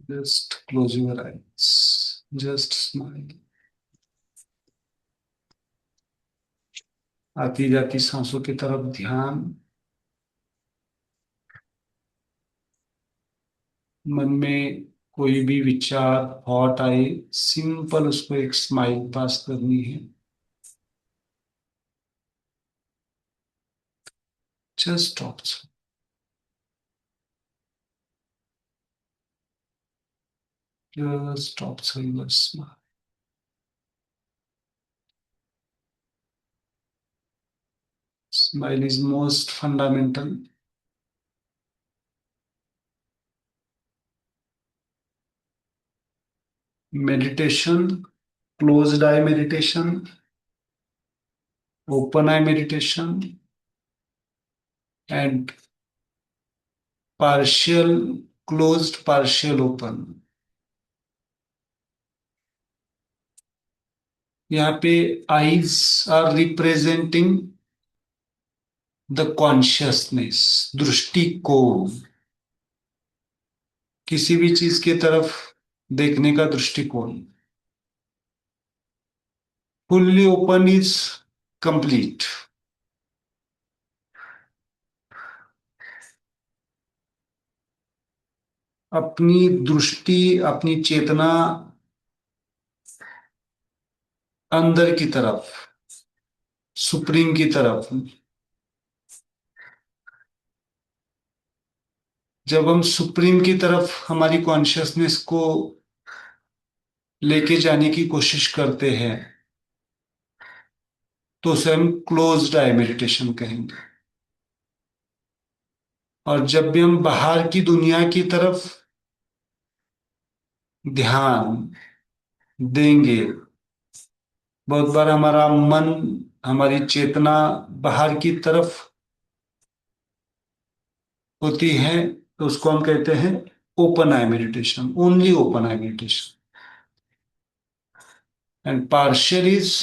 Just close your eyes. Just smile. आती जाती सांसों की तरफ ध्यान। मन में कोई भी विचार थॉट आए, सिंपल उसको एक स्माइल पास करनी है। Just observe. Just observe your smile. Smile is most fundamental. Meditation, closed eye meditation, open eye meditation, and partial closed, partial open. यहाँ पे eyes are representing the consciousness, दृष्टिकोण, किसी भी चीज की तरफ देखने का दृष्टिकोण। Fully open is complete. अपनी दृष्टि, अपनी चेतना अंदर की तरफ, सुप्रीम की तरफ। जब हम सुप्रीम की तरफ हमारी कॉन्शियसनेस को लेके जाने की कोशिश करते हैं तो उसे हम क्लोज्ड आई मेडिटेशन कहेंगे। और जब भी हम बाहर की दुनिया की तरफ ध्यान देंगे, बहुत बार हमारा मन, हमारी चेतना बाहर की तरफ होती है, तो उसको हम कहते हैं open I meditation, only open I meditation. And partial is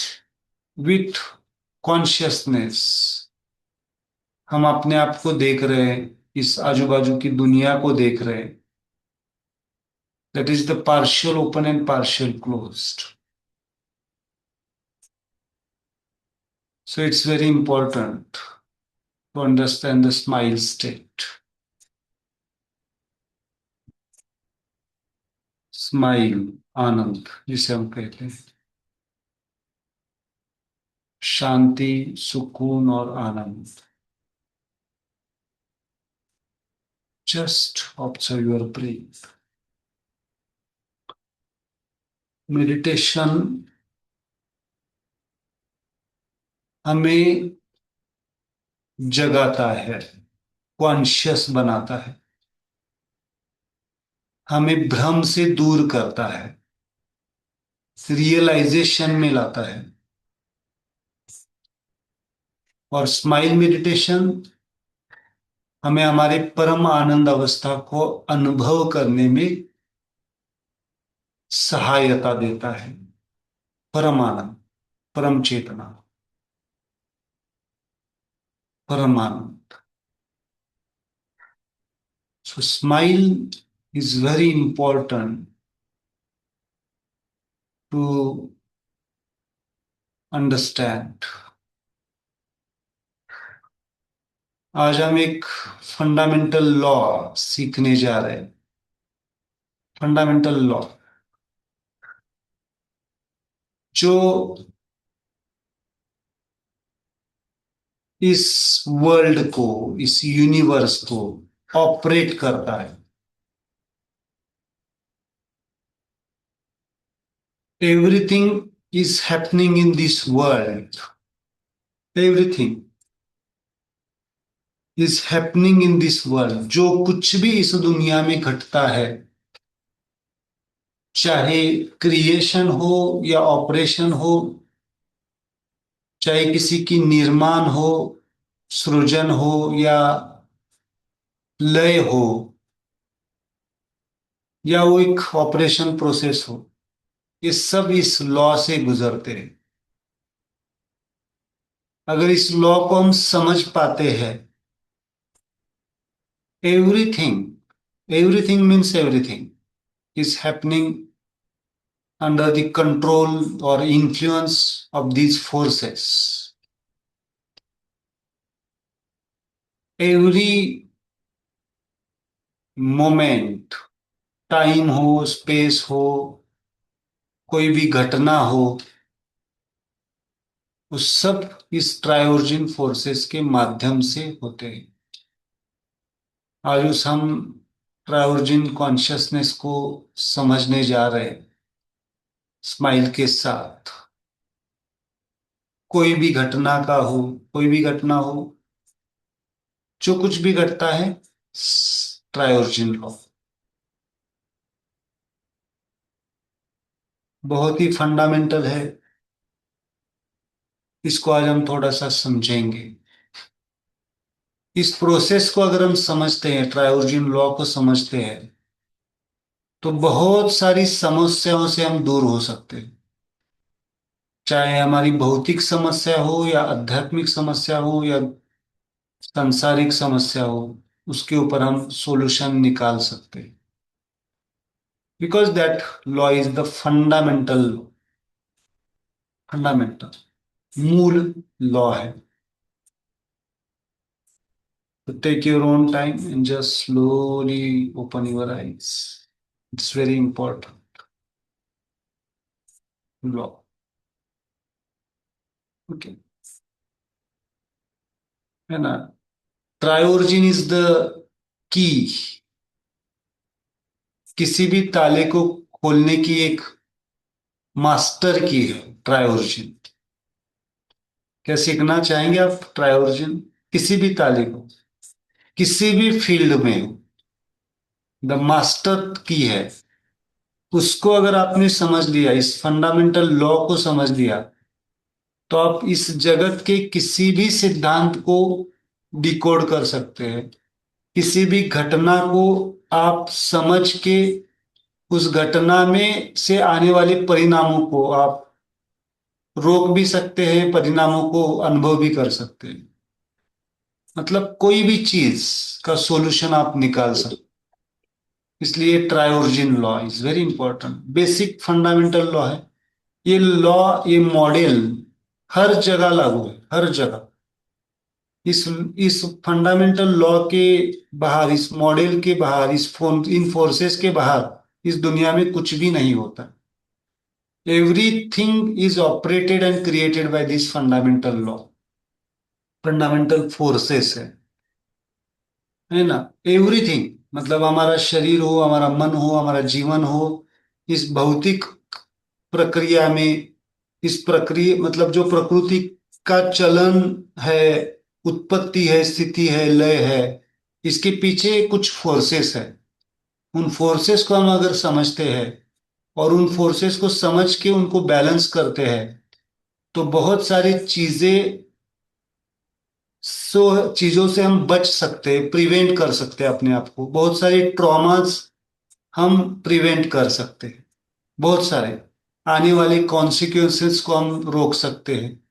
with consciousness. हम अपने आप को देख रहे हैं, इस आजू बाजू की दुनिया को देख रहे हैं। That is the partial open and partial closed. So it's very important to understand the smile state. Smile, आनंद जिसे हम कहते हैं, शांति, सुकून और आनंद। Just observe your breath. Meditation हमें जगाता है, कॉन्शियस बनाता है, हमें भ्रम से दूर करता है, रियलाइजेशन में लाता है। और स्माइल मेडिटेशन हमें हमारे परम आनंद अवस्था को अनुभव करने में सहायता देता है। परम आनंद, परम चेतना, परम आनंद। So smile is very important to understand. आज हम एक फंडामेंटल लॉ सीखने जा रहे हैं। फंडामेंटल लॉ जो इस वर्ल्ड को, इस यूनिवर्स को ऑपरेट करता है। Everything is happening in this world. Everything is happening in this world. जो कुछ भी इस दुनिया में घटता है, चाहे क्रिएशन हो या ऑपरेशन हो, चाहे किसी की निर्माण हो, सृजन हो या लय हो, या वो एक ऑपरेशन प्रोसेस हो, ये सब इस लॉ से गुजरते हैं। अगर इस लॉ को हम समझ पाते हैं, everything, everything means everything, is happening under the control or influence of these forces. Every moment, time हो, स्पेस हो, कोई भी घटना हो, वो सब इस ट्रायोर्जिन फोर्सेस के माध्यम से होते हैं। आज उस हम ट्रायोर्जिन कॉन्शियसनेस को समझने जा रहे हैं स्माइल के साथ। कोई भी घटना का हो, कोई भी घटना हो, जो कुछ भी घटता है, ट्रायोर्जिन लॉ बहुत ही फंडामेंटल है। इसको आज हम थोड़ा सा समझेंगे। इस प्रोसेस को अगर हम समझते हैं, ट्रायोर्जिन लॉ को समझते हैं, तो बहुत सारी समस्याओं से हम दूर हो सकते हैं। चाहे हमारी भौतिक समस्या हो या आध्यात्मिक समस्या हो या सांसारिक समस्या हो, उसके ऊपर हम सॉल्यूशन निकाल सकते हैं। Because that law is the fundamental, fundamental मूल लॉ है। तो take your own time and just slowly open your eyes. It's very important law. Okay, है ना। ट्रायोर्जिन इज द की। किसी भी ताले को खोलने की एक मास्टर की है ट्रायोर्जिन। क्या सीखना चाहेंगे आप ट्रायोर्जिन? किसी भी ताले को, किसी भी फील्ड में हो, द मास्टर की है। उसको अगर आपने समझ लिया, इस फंडामेंटल लॉ को समझ लिया, तो आप इस जगत के किसी भी सिद्धांत को डिकोड कर सकते हैं। किसी भी घटना को आप समझ के उस घटना में से आने वाले परिणामों को आप रोक भी सकते हैं, परिणामों को अनुभव भी कर सकते हैं। मतलब कोई भी चीज का सॉल्यूशन आप निकाल सकते। इसलिए ट्रायोर्जिन law is very important, basic fundamental law है। ये लॉ, ये मॉडल हर जगह लागू है, हर जगह। इस फंडामेंटल लॉ के बाहर, इस मॉडल के बाहर, इन फोर्सेस के बाहर इस दुनिया में कुछ भी नहीं होता। Everything is operated and created by this fundamental law. Fundamental forces है ना। एवरीथिंग मतलब हमारा शरीर हो, हमारा मन हो, हमारा जीवन हो, इस भौतिक प्रक्रिया में, इस प्रक्रिया मतलब जो प्रकृति का चलन है, उत्पत्ति है, स्थिति है, लय है, इसके पीछे कुछ फोर्सेस है। उन फोर्सेस को हम अगर समझते हैं और उन फोर्सेस को समझ के उनको बैलेंस करते हैं, तो बहुत सारी चीजें, चीजों से हम बच सकते हैं, प्रिवेंट कर सकते हैं अपने आप को। बहुत सारे ट्रॉमास हम प्रिवेंट कर सकते हैं। बहुत सारे आने वाले कॉन्सिक्वेंसेस को हम रोक सकते हैं।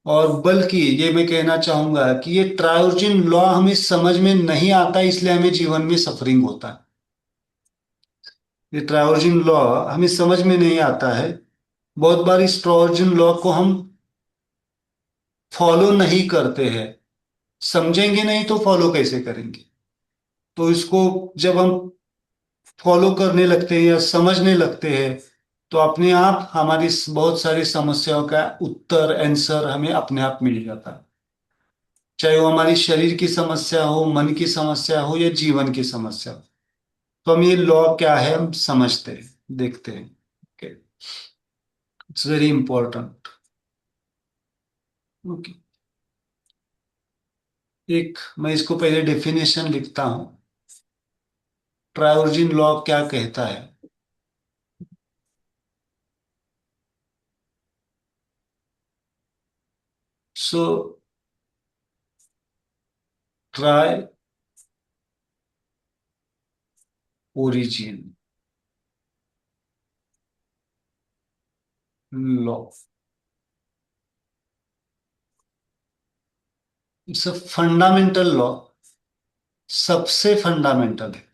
और बल्कि ये मैं कहना चाहूंगा कि ये ट्रायोर्जिन लॉ हमें समझ में नहीं आता, इसलिए हमें जीवन में सफरिंग होता है। ये ट्रायोर्जिन लॉ हमें समझ में नहीं आता है। बहुत बार इस ट्रायोर्जिन लॉ को हम फॉलो नहीं करते हैं। समझेंगे नहीं तो फॉलो कैसे करेंगे? तो इसको जब हम फॉलो करने लगते हैं या समझने लगते हैं, तो अपने आप हमारी बहुत सारी समस्याओं का उत्तर, आंसर हमें अपने आप मिल जाता है। चाहे वो हमारी शरीर की समस्या हो, मन की समस्या हो या जीवन की समस्या हो, तो हम ये लॉ क्या है हम समझते हैं, देखते हैं। Okay, it's very important. Okay, एक मैं इसको पहले डेफिनेशन लिखता हूं। ट्रायोर्जिन लॉ क्या कहता है? So try origin law, it's a fundamental law. सबसे फंडामेंटल है।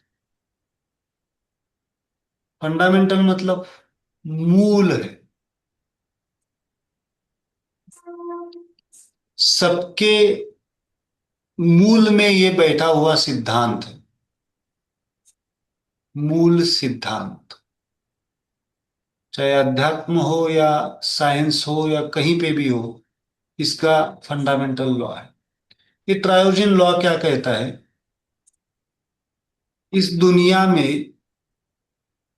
फंडामेंटल मतलब मूल है, सबके मूल में ये बैठा हुआ सिद्धांत है। मूल सिद्धांत, चाहे अध्यात्म हो या साइंस हो या कहीं पे भी हो, इसका फंडामेंटल लॉ है। ये ट्रायोजन लॉ क्या कहता है? इस दुनिया में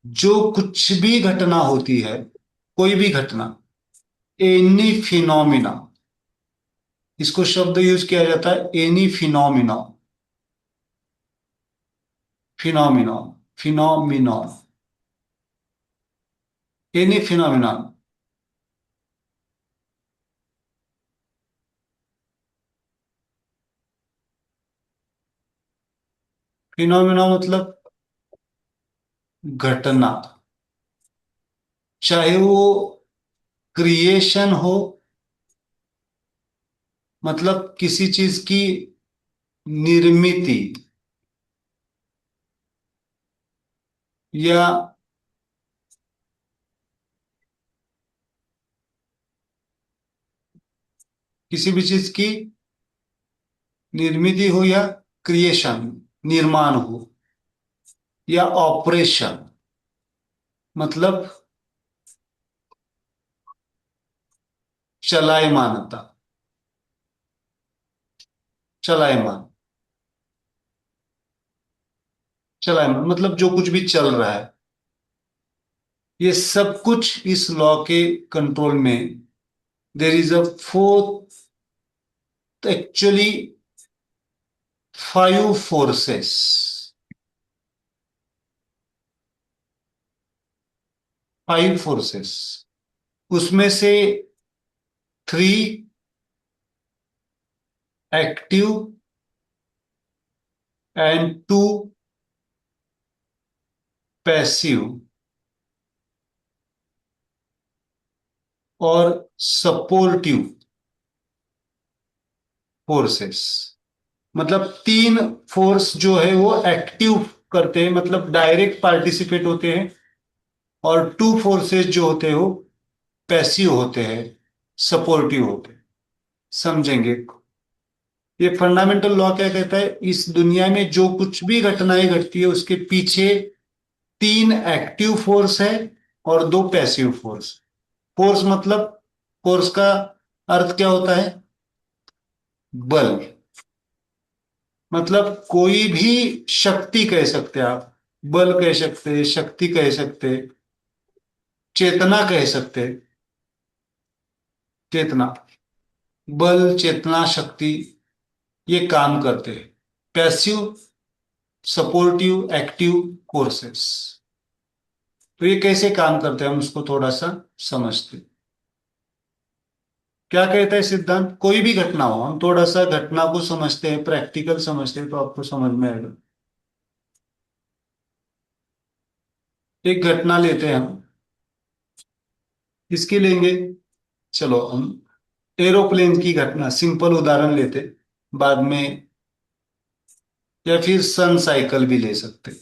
जो कुछ भी घटना होती है, कोई भी घटना, एनी फिनोमिना, इसको शब्द यूज किया जाता है any phenomena. Phenomenon, phenomenon, any phenomenon. Phenomena मतलब घटना, चाहे वो क्रिएशन हो, मतलब किसी चीज की निर्मिति, या किसी भी चीज की निर्मिति हो, या क्रिएशन, निर्माण हो, या ऑपरेशन, मतलब चलायमानता, चलायमान, चलायमान मतलब जो कुछ भी चल रहा है, ये सब कुछ इस लॉ के कंट्रोल में। देर is a fourth, actually 5 forces, 5 forces, उसमें से 3 एक्टिव एंड 2 पैसिव और सपोर्टिव फोर्सेस। मतलब 3 फोर्स जो है वो एक्टिव करते हैं, मतलब डायरेक्ट पार्टिसिपेट होते हैं, और 2 फोर्सेस जो होते हैं वो पैसिव होते हैं, सपोर्टिव होते हैं। समझेंगे? ये फंडामेंटल लॉ क्या कहता है? इस दुनिया में जो कुछ भी घटनाएं घटती है उसके पीछे 3 एक्टिव फोर्स है और 2 पैसिव फोर्स। फोर्स मतलब, फोर्स का अर्थ क्या होता है? बल। मतलब कोई भी शक्ति कह सकते हैं आप, बल कह सकते हैं, शक्ति कह सकते हैं, चेतना कह सकते हैं। चेतना, बल, चेतना, शक्ति, ये काम करते हैं। Passive, supportive, active forces. तो ये कैसे काम करते हैं हम उसको थोड़ा सा समझते हैं। क्या कहता है सिद्धांत? कोई भी घटना हो, हम थोड़ा सा घटना को समझते हैं, प्रैक्टिकल समझते हैं, तो आपको समझ में आएगा। एक घटना लेते हैं हम, किसकी लेंगे? चलो हम एरोप्लेन की घटना, सिंपल उदाहरण लेते, बाद में, या फिर सन साइकिल भी ले सकते।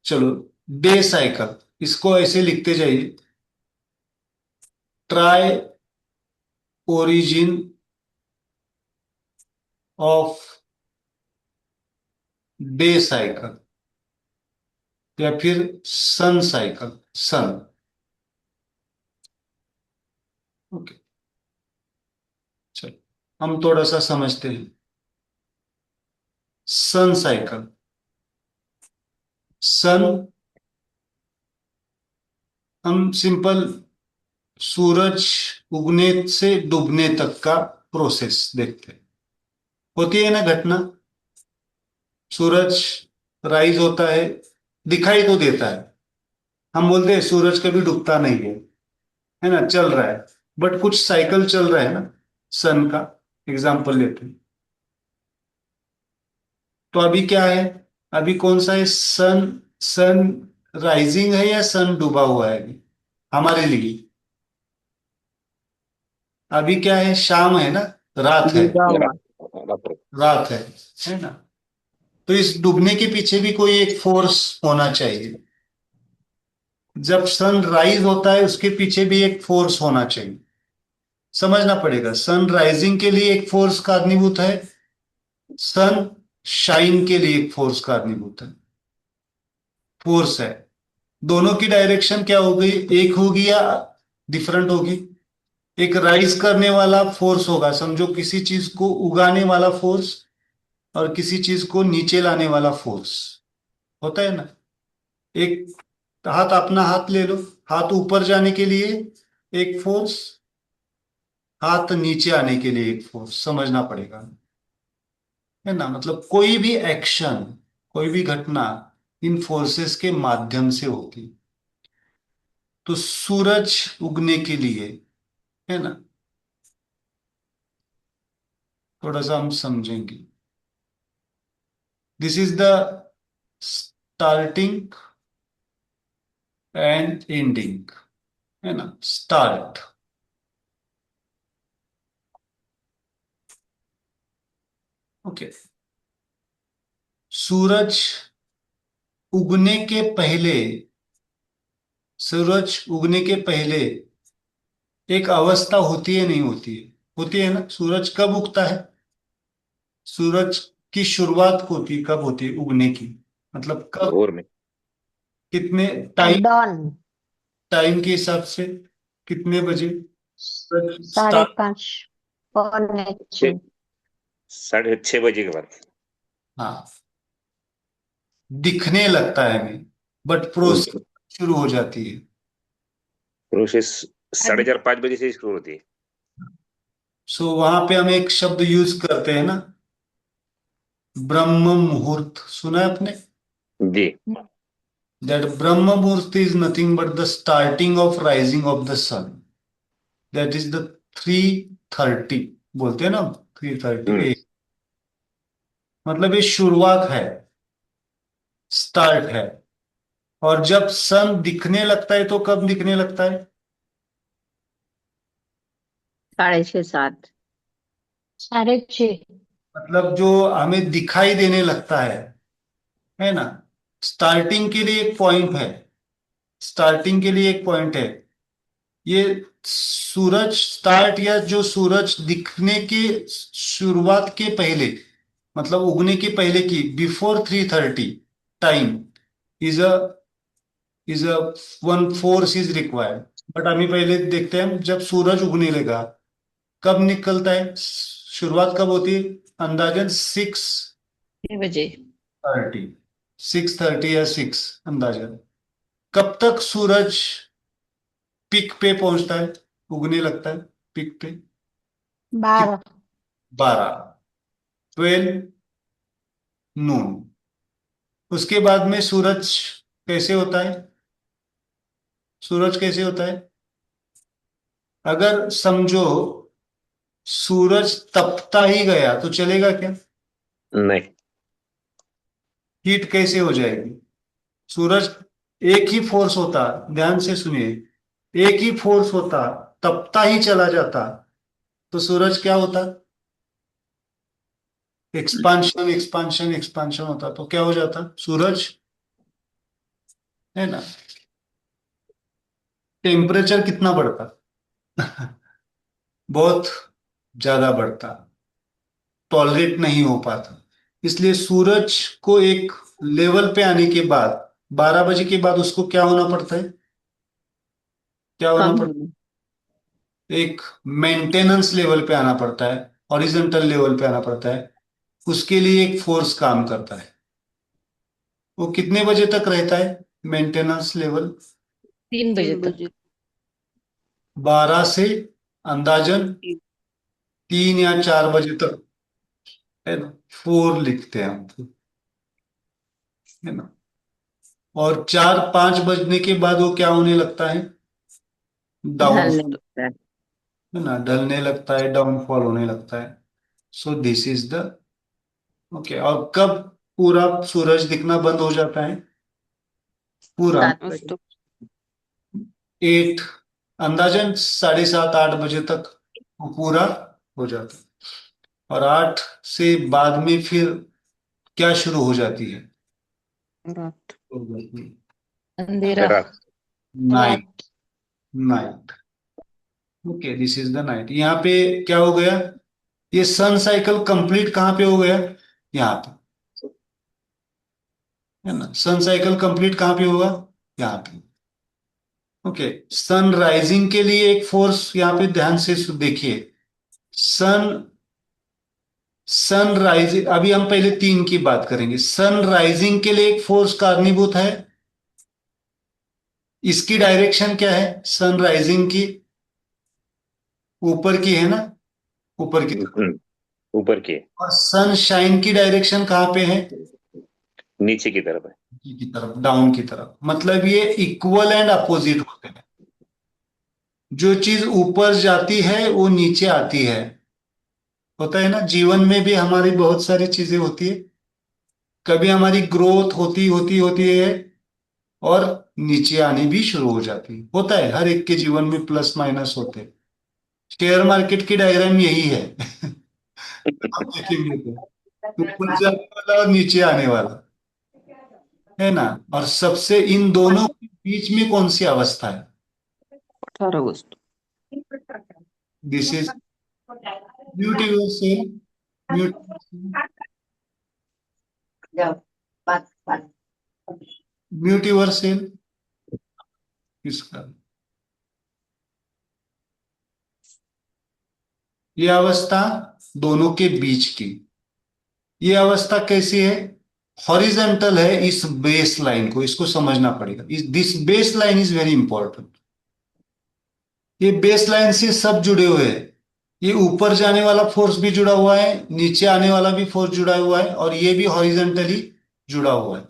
चलो, डे साइकिल, इसको ऐसे लिखते जाइए, try origin of day cycle, या फिर सन साइकिल, सन। ओके, चलो हम थोड़ा सा समझते हैं। सन साइकिल, सन, हम सिंपल सूरज उगने से डूबने तक का प्रोसेस देखते हैं। होती है ना घटना, सूरज राइज होता है, दिखाई तो देता है, हम बोलते हैं सूरज कभी डूबता नहीं है ना, चल रहा है, बट कुछ साइकिल चल रहा है ना। सन का एग्जांपल लेते हैं, तो अभी क्या है? अभी कौन सा है? सन, सन राइजिंग है या सन डूबा हुआ है अभी हमारे लिए? अभी क्या है? शाम है ना, रात है, डूबा हुआ। रात है ना? तो इस डूबने के पीछे भी कोई एक फोर्स होना चाहिए। जब सन राइज होता है उसके पीछे भी एक फोर्स होना चाहिए। समझना पड़ेगा, सन राइजिंग के लिए एक फोर्स कारणीभूत है, सन शाइन के लिए एक फोर्स कारणीभूत है। फोर्स है, दोनों की डायरेक्शन क्या हो गई, एक होगी या डिफरेंट होगी। एक राइज करने वाला फोर्स होगा, समझो किसी चीज को उगाने वाला फोर्स, और किसी चीज को नीचे लाने वाला फोर्स होता है ना। एक हाथ, अपना हाथ ले लो, हाथ ऊपर जाने के लिए एक फोर्स, हाथ नीचे आने के लिए एक फोर्स, समझना पड़ेगा, है ना। मतलब कोई भी एक्शन, कोई भी घटना इन फोर्सेस के माध्यम से होती। तो सूरज उगने के लिए, है ना, थोड़ा सा हम समझेंगे। This is the starting and ending, है ना। Start, okay. सूरज उगने के पहले, सूरज उगने के पहले एक अवस्था होती है, नहीं होती है? होती है ना। सूरज कब उगता है, सूरज की शुरुआत होती कब होती है उगने की, मतलब कब, भोर में। कितने एट टाइम, डॉन। टाइम के हिसाब से कितने बजे साढ़े स्टार्ट। 5, पौने छः- 6। 6:30 बजे के बाद। हाँ, दिखने लगता है हमें, बट प्रोसेस शुरू हो जाती है। प्रोसेस 4:30 5 बजे से शुरू होती है। सो वहां पे हम एक शब्द यूज करते हैं ना, ब्रह्म मुहूर्त, सुना है आपने? जी। That Brahma muhurta is nothing but the starting of rising of the sun. That is the 3:30 बोलते हैं ना, 3:30 हम्म। मतलब ये शुरुआत है, स्टार्ट है। और जब सन दिखने लगता है तो कब दिखने लगता है? 6:30 7। 6:30। मतलब जो हमें दिखाई देने लगता है ना। स्टार्टिंग के लिए एक पॉइंट है, स्टार्टिंग के लिए एक पॉइंट है। ये सूरज स्टार्ट, या जो सूरज दिखने के शुरुआत के पहले, मतलब उगने के पहले की, before 3:30 time is a, is a one force is required. But हमें पहले देखते हैं, जब सूरज उगने लगा कब निकलता है, शुरुआत कब होती है? अंदाजन 6 बजे। 6:30, 6:30 या 6 अंदाजन। कब तक सूरज पिक पे पहुंचता है, उगने लगता है पिक पे? 12। 12, 12 नून। उसके बाद में सूरज कैसे होता है, सूरज कैसे होता है? अगर समझो सूरज तपता ही गया तो चलेगा क्या? नहीं। हीट कैसे हो जाएगी? सूरज, एक ही फोर्स होता, ध्यान से सुनिए, एक ही फोर्स होता, तपता ही चला जाता, तो सूरज क्या होता? एक्सपांशन एक्सपांशन एक्सपांशन होता, तो क्या हो जाता सूरज, है ना। टेम्परेचर कितना बढ़ता? बहुत ज्यादा बढ़ता, टॉलरेट नहीं हो पाता। इसलिए सूरज को एक लेवल पे आने के बाद, 12 बजे के बाद उसको क्या होना पड़ता है, क्या होना कम पड़ता होगी। है? एक मेंटेनेंस लेवल पे आना पड़ता है, हॉरिजॉन्टल लेवल पे आना पड़ता है। उसके लिए एक फोर्स काम करता है। वो कितने बजे तक रहता है मेंटेनेंस लेवल? 3 बजे तक। 12 से अंदाजन 3 या 4 बजे तक, है ना। 4 लिखते हैं हम तो, है ना। और 4-5 बजने के बाद वो क्या होने लगता है? डाउन, ढलने लगता है। है ना, ढलने लगता है, डाउनफॉल होने लगता है। So this is the, okay. और कब पूरा सूरज दिखना बंद हो जाता है पूरा? 7 बजे। 8, अंदाजन 7:30-8 बजे तक वो पूरा हो जाता है। और 8 से बाद में फिर क्या शुरू हो जाती है? रात। तो अंधेरा। रात। Night. Night. Okay, this is the night. यहाँ पे क्या हो गया, ये सन साइकिल कंप्लीट कहाँ पे हो गया, यहाँ पे, है ना। सन साइकिल कंप्लीट कहाँ पे होगा, यहाँ पे। ओके, सन राइजिंग के लिए एक फोर्स यहाँ पे ध्यान से देखिए। सन सन राइजिंग, अभी हम पहले तीन की बात करेंगे। सन राइजिंग के लिए एक फोर्स कारणीभूत है, इसकी डायरेक्शन क्या है, सन राइजिंग की ऊपर की है ना, ऊपर की तरफ। ऊपर की, और सन शाइन की डायरेक्शन कहाँ पे है, नीचे की तरफ है। की तरफ, डाउन की तरफ। मतलब ये इक्वल एंड अपोजिट होते हैं। जो चीज ऊपर जाती है वो नीचे आती है, होता है ना। जीवन में भी हमारी बहुत सारी चीजें होती है, कभी हमारी ग्रोथ होती होती होती है और नीचे आनी भी शुरू हो जाती है, होता है। हर एक के जीवन में प्लस माइनस होते हैं। शेयर मार्केट की डायग्राम यही है। आप देखेंगे तो ऊपर जाने वाला और नीचे आने वाला, है ना। और सबसे इन दोनों के बीच में कौन सी अवस्था है, 18 अगस्त। This is beautiful cell. म्यूटिवर सेल किसका, ये अवस्था दोनों के बीच की। ये अवस्था कैसी है, हॉरिजेंटल है। इस बेस लाइन को, इसको समझना पड़ेगा। इस this base line is very important. ये बेस लाइन से सब जुड़े हुए हैं। ये ऊपर जाने वाला फोर्स भी जुड़ा हुआ है, नीचे आने वाला भी फोर्स जुड़ा हुआ है, और ये भी हॉरिजेंटली जुड़ा हुआ है।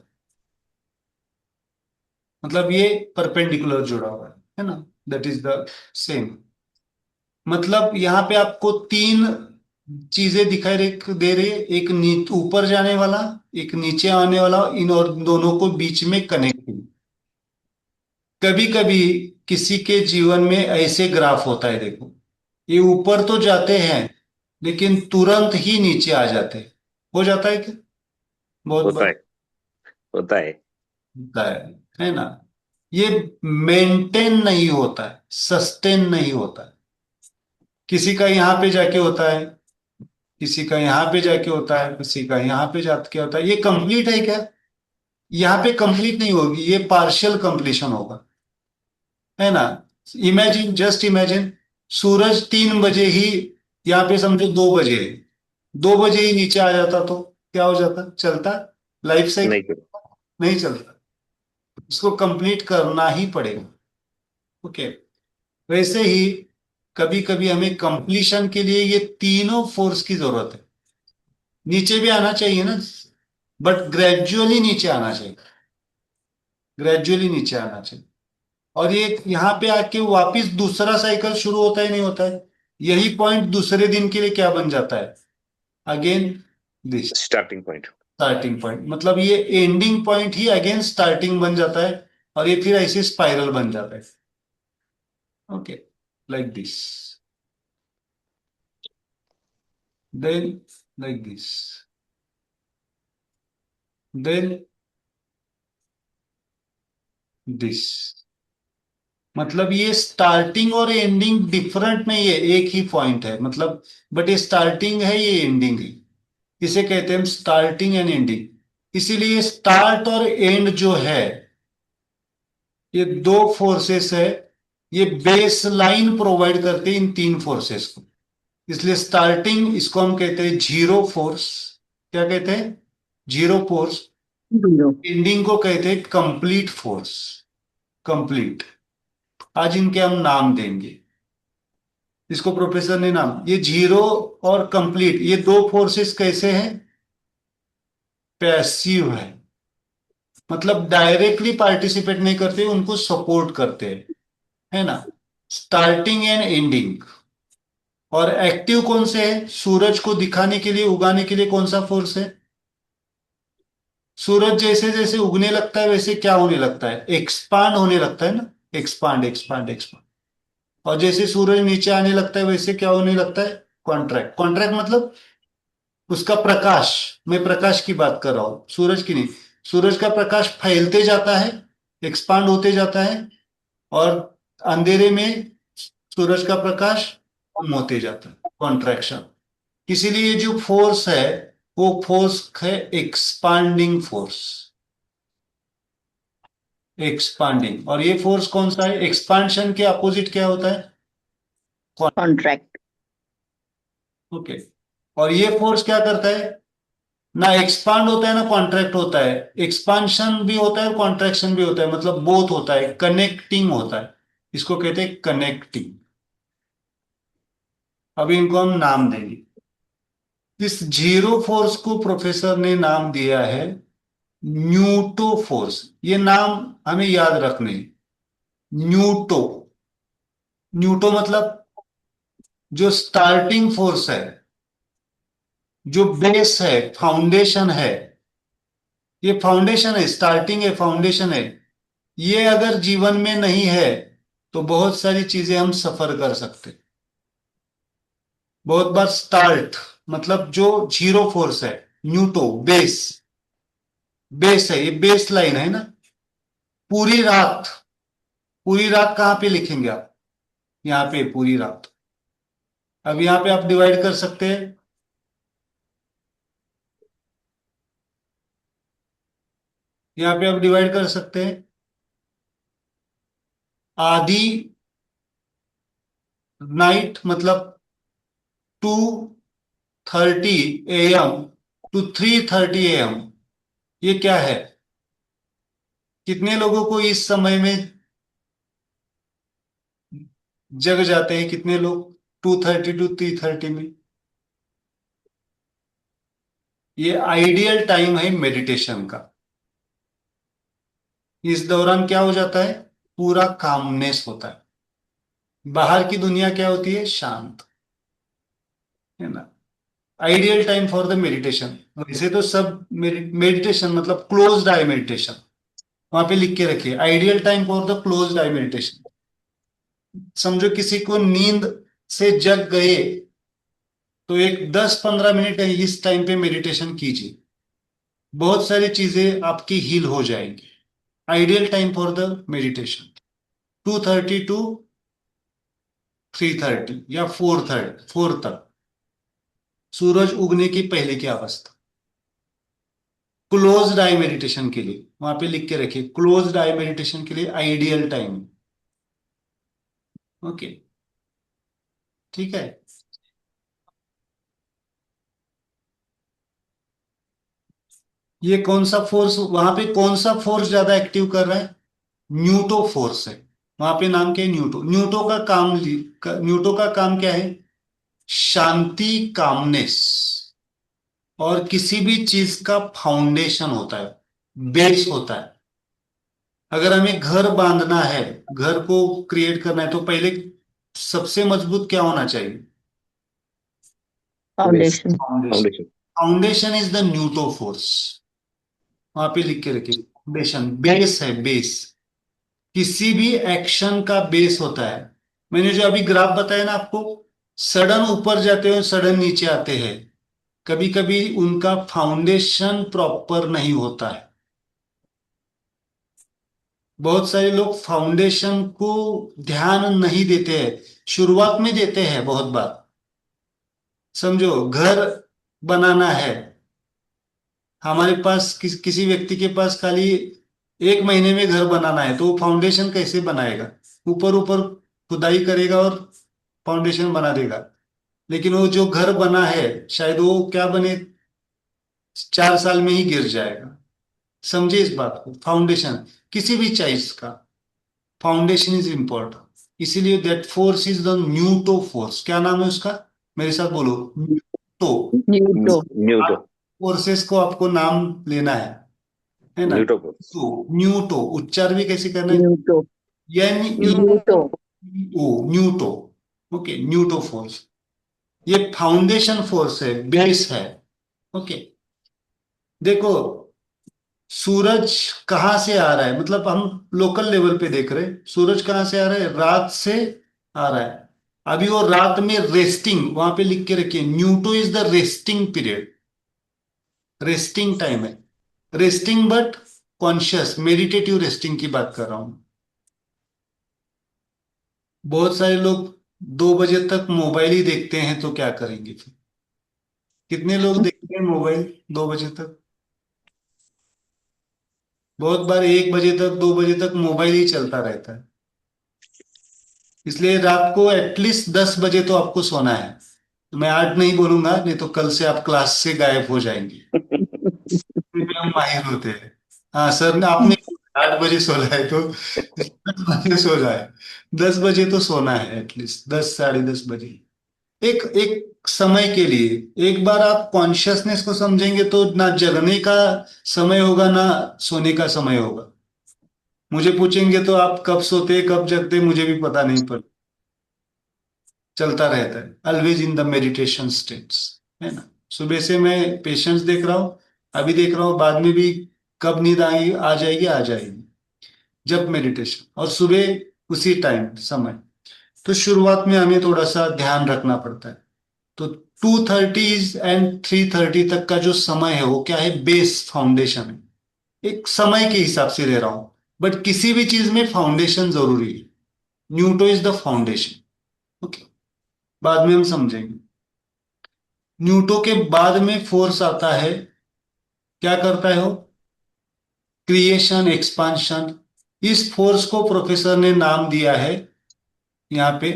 मतलब ये परपेंडिकुलर जुड़ा हुआ है ना। That is the same. मतलब यहाँ पे आपको तीन चीजें दिखाई दे रही है, एक ऊपर जाने वाला, एक नीचे आने वाला, इन और दोनों को बीच में कनेक्टिंग। कभी कभी किसी के जीवन में ऐसे ग्राफ होता है, देखो, ये ऊपर तो जाते हैं लेकिन तुरंत ही नीचे आ जाते हैं। हो जाता है क्या, बहुत होता बार है, होता है। होता है ना। ये मेंटेन नहीं होता है, सस्टेन नहीं होता है। किसी का यहाँ पे जाके होता है, किसी का यहाँ पे जाके होता है, किसी का यहाँ पे जाके होता है। ये कंप्लीट है क्या, यहाँ पे कंप्लीट नहीं होगी, ये पार्शियल कंप्लीशन होगा, है ना। इमेजिन, जस्ट इमेजिन, सूरज 3 बजे ही, यहाँ पे समझो 2 बजे है, 2 बजे ही नीचे आ जाता तो क्या हो जाता, चलता लाइफ नहीं साइकिल, करो। नहीं चलता। इसको कंप्लीट करना ही पड़ेगा। ओके, वैसे ही कभी कभी हमें कंप्लीशन के लिए ये तीनों फोर्स की जरूरत है। नीचे भी आना चाहिए ना, बट ग्रेजुअली नीचे आना चाहिए, ग्रेजुअली नीचे आना चाहिए। और ये यहाँ पे आके वापिस दूसरा साइकिल शुरू होता है, नहीं होता है। यही पॉइंट दूसरे दिन के लिए क्या बन जाता है, again this starting point. Starting point. मतलब ये एंडिंग पॉइंट ही अगेन स्टार्टिंग बन जाता है, और ये फिर ऐसे स्पाइरल बन जाता है। Okay, like this, then like this, then this. मतलब ये स्टार्टिंग और एंडिंग डिफरेंट नहीं है, एक ही पॉइंट है मतलब। बट ये स्टार्टिंग है, ये एंडिंग है। इसे कहते हैं हम स्टार्टिंग एंड एंडिंग। इसीलिए स्टार्ट और एंड जो है, ये दो फोर्सेस है। ये बेस लाइन प्रोवाइड करते हैं इन तीन फोर्सेस को। इसलिए स्टार्टिंग, इसको हम कहते हैं जीरो फोर्स। क्या कहते हैं, जीरो फोर्स। एंडिंग को कहते हैं कंप्लीट फोर्स, कंप्लीट। आज इनके हम नाम देंगे, इसको प्रोफेसर ने नाम, ये जीरो और कंप्लीट, ये दो फोर्सेस कैसे हैं, पैसिव है। मतलब डायरेक्टली पार्टिसिपेट नहीं करते, उनको सपोर्ट करते हैं, है ना। Starting and ending. और एक्टिव कौन से है, सूरज को दिखाने के लिए, उगाने के लिए कौन सा फोर्स है। सूरज जैसे जैसे उगने लगता है वैसे क्या होने लगता है, एक्सपांड होने लगता है ना, एक्सपांड एक्सपांड एक्सपांड। और जैसे सूरज नीचे आने लगता है वैसे क्या होने लगता है, कॉन्ट्रैक्ट। कॉन्ट्रैक्ट मतलब उसका प्रकाश, मैं प्रकाश की बात कर रहा हूं, सूरज की नहीं। सूरज का प्रकाश फैलते जाता है, एक्सपांड होते जाता है, और अंधेरे में सूरज का प्रकाश कम होते जाता है, कॉन्ट्रैक्शन। इसीलिए जो फोर्स है वो फोर्स है एक्सपांडिंग फोर्स, एक्सपांडिंग। और ये फोर्स कौन सा है? एक्सपांशन के अपोजिट क्या होता है? कॉन्ट्रैक्ट। ओके। और ये फोर्स क्या करता है? ना एक्सपांड होता है ना कॉन्ट्रैक्ट होता है। एक्सपांशन भी होता है और कॉन्ट्रैक्शन भी होता है, मतलब बोथ होता है, कनेक्टिंग होता है। इसको कहते हैं कनेक्टिंग। अभी इनको हम नाम देंगे। इस जीरो फोर्स को प्रोफेसर ने नाम दिया है न्यूटो फोर्स। ये नाम हमें याद रखने हैं। न्यूटो, न्यूटो मतलब जो स्टार्टिंग फोर्स है, जो बेस है, फाउंडेशन है। ये फाउंडेशन है, स्टार्टिंग है, फाउंडेशन है। ये अगर जीवन में नहीं है तो बहुत सारी चीजें हम सफर कर सकते। बहुत बार स्टार्ट मतलब जो जीरो फोर्स है, न्यूटो बेस, बेस है, ये बेस लाइन है ना। पूरी रात, पूरी रात कहां पे लिखेंगे आप? यहां पे पूरी रात। अब यहां पे आप डिवाइड कर सकते हैं। यहां पे आप डिवाइड कर सकते हैं। आधी नाइट मतलब 2:30 AM टू 3:30 AM। ये क्या है? कितने लोगों को इस समय में जग जाते हैं? कितने लोग 2:30 टू 3:30 में? ये आइडियल टाइम है मेडिटेशन का। इस दौरान क्या हो जाता है? पूरा कामनेस होता है। बाहर की दुनिया क्या होती है? शांत, है ना। Ideal time for the meditation. वैसे तो सब मेडिटेशन मतलब क्लोज्ड आई मेडिटेशन, वहां पे लिख के रखिए ideal time for the closed I meditation. समझो किसी को नींद से जग गए तो एक 10-15 मिनट इस टाइम पे मेडिटेशन कीजिए, बहुत सारी चीजें आपकी हील हो जाएंगी। Ideal time for the meditation 2:30 to 3:30 या 4 तक, सूरज उगने की पहले की अवस्था। क्लोज्ड आई मेडिटेशन के लिए वहां पे लिख के रखिए, क्लोज्ड आई मेडिटेशन के लिए आइडियल टाइम। ओके, ठीक है। ये कौन सा फोर्स, वहां पे कौन सा फोर्स ज्यादा एक्टिव कर रहा है? न्यूटो फोर्स है। वहां पे नाम क्या है? न्यूटो। न्यूटो का काम क्या है? शांति, कामनेस। और किसी भी चीज का फाउंडेशन होता है, बेस होता है। अगर हमें घर बांधना है, घर को क्रिएट करना है, तो पहले सबसे मजबूत क्या होना चाहिए? Base, foundation. Foundation. Foundation. Foundation is the neuto force. वहां पे लिख के रखिए, फाउंडेशन बेस है, बेस। किसी भी एक्शन का बेस होता है। मैंने जो अभी ग्राफ बताया ना आपको, सडन ऊपर जाते हैं, सडन नीचे आते हैं। कभी कभी उनका फाउंडेशन प्रॉपर नहीं होता है। बहुत सारे लोग फाउंडेशन को ध्यान नहीं देते हैं, शुरुआत में देते हैं बहुत बार। समझो घर बनाना है, हमारे पास किसी व्यक्ति के पास खाली 1 महीने में घर बनाना है, तो वो फाउंडेशन कैसे बनाएगा? ऊपर ऊपर खुदाई करेगा और फाउंडेशन बना देगा। लेकिन वो जो घर बना है शायद वो क्या बने, 4 साल में ही गिर जाएगा। समझे इस बात को? फाउंडेशन किसी भी चीज का फाउंडेशन इज इंपॉर्टेंट। इसीलिए that force is the neuto force. क्या नाम है उसका? मेरे साथ बोलो, न्यूटो। न्यूटो। न्यूटो। फोर्सेस को आपको नाम लेना है ना। Neuto force. तो न्यूटो उच्चार भी कैसे करना है? न्यूटो। Neuto. NEO, neuto. Okay, neuto force. ये फाउंडेशन फोर्स है, बेस है। ओके। देखो, सूरज कहां से आ रहा है, मतलब हम लोकल लेवल पे देख रहे हैं, सूरज कहां से आ रहा है? रात से आ रहा है। अभी वो रात में रेस्टिंग, वहां पे लिख के रखिए, neuto is the resting period, resting time है। Resting but conscious, meditative resting की बात कर रहा हूं। बहुत सारे लोग 2 बजे तक मोबाइल ही देखते हैं, तो क्या करेंगे फिर? कितने लोग देखते हैं मोबाइल 2 बजे तक? बहुत बार 1 बजे तक, 2 बजे तक मोबाइल ही चलता रहता है। इसलिए रात को एटलीस्ट 10 बजे तो आपको सोना है। तो मैं आज नहीं बोलूंगा, नहीं तो कल से आप क्लास से गायब हो जाएंगे। में हम माहिर होते हैं। हाँ सर ने आपने 8 बजे सोना है तो 10 बजे सो जाए। 10 बजे तो सोना है एटलीस्ट, 10, 10:30 बजे। एक एक समय के लिए एक बार आप कॉन्शियसनेस को समझेंगे तो ना जगने का समय होगा ना सोने का समय होगा। मुझे पूछेंगे तो आप कब सोते कब जगते मुझे भी पता नहीं, पर चलता रहता है, always in the meditation states, है ना। सुबह से मैं पेशेंस देख रहा हूँ, अभी देख रहा हूँ, बाद में भी कब नींद आई आ जाएगी आ जाएगी, जब मेडिटेशन और सुबह उसी टाइम समय। तो शुरुआत में हमें थोड़ा सा ध्यान रखना पड़ता है। तो 2:30 एंड 3:30 तक का जो समय है वो क्या है, बेस फाउंडेशन है। एक समय के हिसाब से ले रहा हूं, बट किसी भी चीज में फाउंडेशन जरूरी है। न्यूटो इज द फाउंडेशन। ओके, बाद में हम समझेंगे। न्यूटो के बाद में फोर्स आता है, क्या करता है वो, क्रिएशन एक्सपांशन। इस फोर्स को प्रोफेसर ने नाम दिया है यहाँ पे,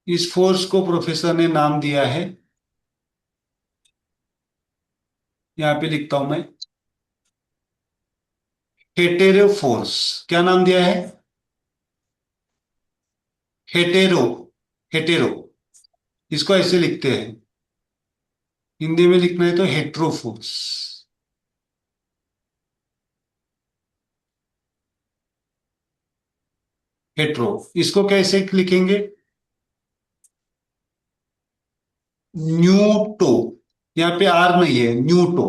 इस फोर्स को प्रोफेसर ने नाम दिया है, यहाँ पे लिखता हूं मैं, हेटेरो फोर्स। क्या नाम दिया है? हेटेरो। हेटेरो, इसको ऐसे लिखते हैं, हिंदी में लिखना है तो हेट्रो फोर्स। हेट्रो, इसको कैसे लिखेंगे? न्यूटो, यहाँ पे आर नहीं है, न्यूटो।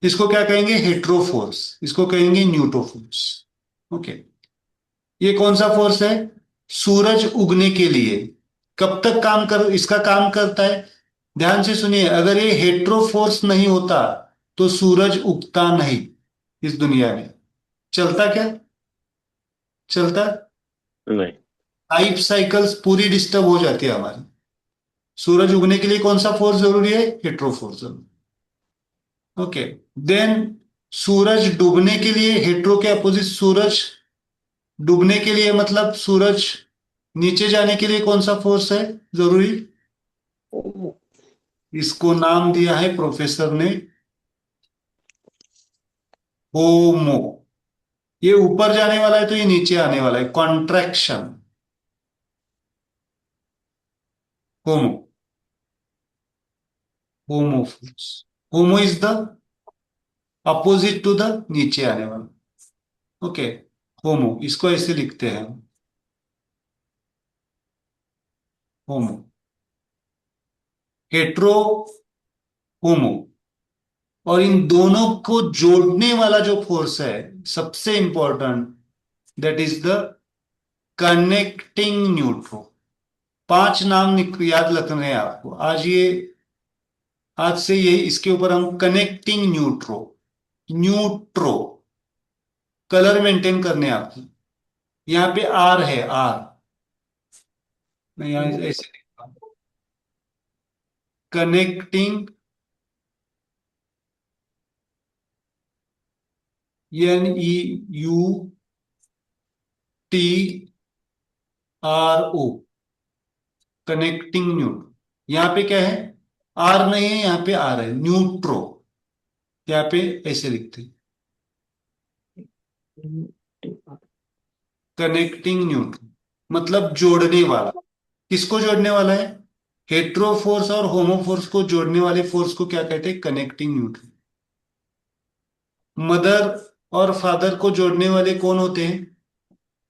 इसको क्या कहेंगे? हेट्रो फोर्स, इसको कहेंगे न्यूटो फोर्स। ओके। ये कौन सा फोर्स है? सूरज उगने के लिए कब तक काम कर इसका काम करता है? ध्यान से सुनिए, अगर ये हेट्रो फोर्स नहीं होता तो सूरज उगता नहीं इस दुनिया में। चलता क्या? चलता। नहीं। लाइफ साइकिल्स पूरी डिस्टर्ब हो जाती है हमारी। सूरज उगने के लिए कौन सा फोर्स जरूरी है? हेट्रो फोर्स जरूरी। ओके। देन सूरज डूबने के लिए, हेट्रो के अपोजिट सूरज डूबने के लिए, मतलब सूरज नीचे जाने के लिए कौन सा फोर्स है जरूरी? इसको नाम दिया है प्रोफेसर ने होमो। ये ऊपर जाने वाला है तो ये नीचे आने वाला है, contraction. Homo, homo force. Homo is the opposite to the नीचे आने वाला। ओके। होमो, इसको ऐसे लिखते हैं, होमो, हेट्रो, होमो। और इन दोनों को जोड़ने वाला जो फोर्स है, सबसे important, that is the connecting neutro. 5 नाम याद रखने हैं आपको आज। ये आज से यही इसके ऊपर हम कनेक्टिंग न्यूट्रो, न्यूट्रो कलर मेंटेन करने हैं आपको। यहाँ पे आर है, आर। मैं यहाँ ऐसे लिखता हूं, कनेक्टिंग, NEUTRO, कनेक्टिंग न्यूट्रो। यहाँ पे क्या है? आर नहीं है, यहाँ पे आर है, न्यूट्रो। यहाँ पे ऐसे लिखते हैं, कनेक्टिंग न्यूट्रो, मतलब जोड़ने वाला। किसको जोड़ने वाला है? हेट्रो फोर्स और होमो फोर्स को जोड़ने वाले फोर्स को क्या कहते हैं? कनेक्टिंग न्यूट्रो। मदर और फादर को जोड़ने वाले कौन होते हैं?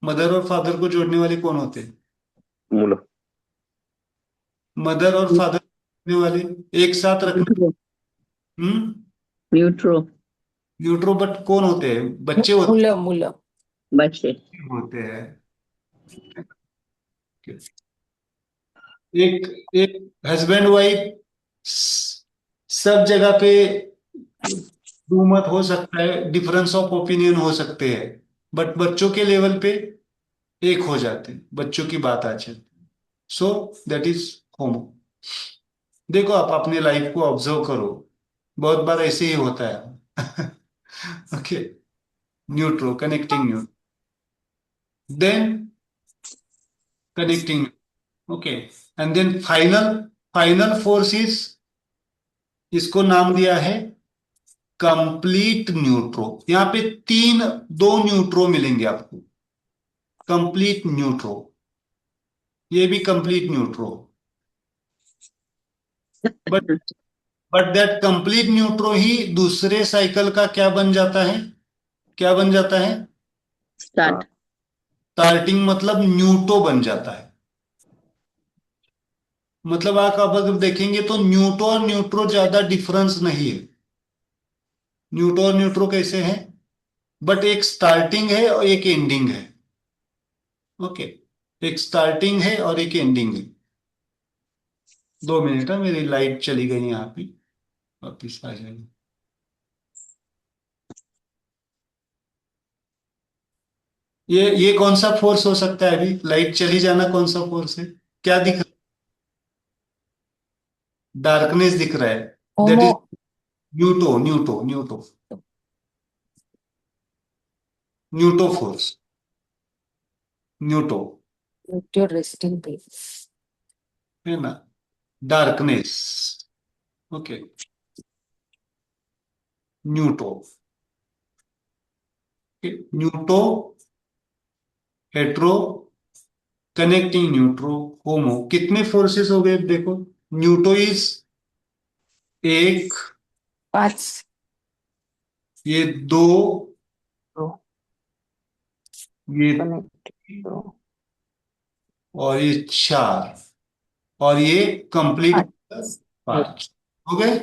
मदर और फादर को जोड़ने वाले कौन होते हैं? मुलं. मदर और फादर जोड़ने वाले, एक साथ रखने। हम्म। न्यूट्रो, न्यूट्रो, बट कौन होते हैं? बच्चे होते मुलं मुलं बच्चे, होते हैं। एक एक हस्बैंड वाइफ सब जगह पे दुमत हो सकता है, डिफरेंस ऑफ ओपिनियन हो सकते हैं, बट बच्चों के लेवल पे एक हो जाते हैं, बच्चों की बात आ जाती है। सो दैट इज होमो। देखो, आप अपने लाइफ को ऑब्जर्व करो, बहुत बार ऐसे ही होता है। Okay, neutro, connecting न्यूट्रो, then connecting, okay, and then final force is, इसको नाम दिया है कंप्लीट न्यूट्रो। यहाँ पे दो न्यूट्रो मिलेंगे आपको, कंप्लीट न्यूट्रो, ये भी complete neutro, but but that complete neutro ही दूसरे साइकिल का क्या बन जाता है, क्या बन जाता है? Start. स्टार्टिंग मतलब न्यूटो बन जाता है। मतलब आप अगर देखेंगे तो न्यूटो और न्यूट्रो ज्यादा डिफरेंस नहीं है। न्यूटो और न्यूट्रो कैसे हैं? बट एक स्टार्टिंग है और एक एंडिंग है। ओके, एक स्टार्टिंग है और एक एंडिंग है। 2 मिनट है, मेरी लाइट चली गई यहाँ पे, वापिस आ जाएगी। ये कौन सा फोर्स हो सकता है? अभी लाइट चली जाना कौन सा फोर्स है? क्या दिख रहा है? डार्कनेस दिख रहा है, that homo is neutro, neutro, neutro, neutro force, neutro, your resting place. है ना, darkness. Okay, neutro, neutro, hetero, connecting neutro, homo. कितने फोर्सेस हो गए देखो? न्यूटो इज एक, 5 ये दो, ये connect. और ये चार, और ये कंप्लीट पांच हो गए।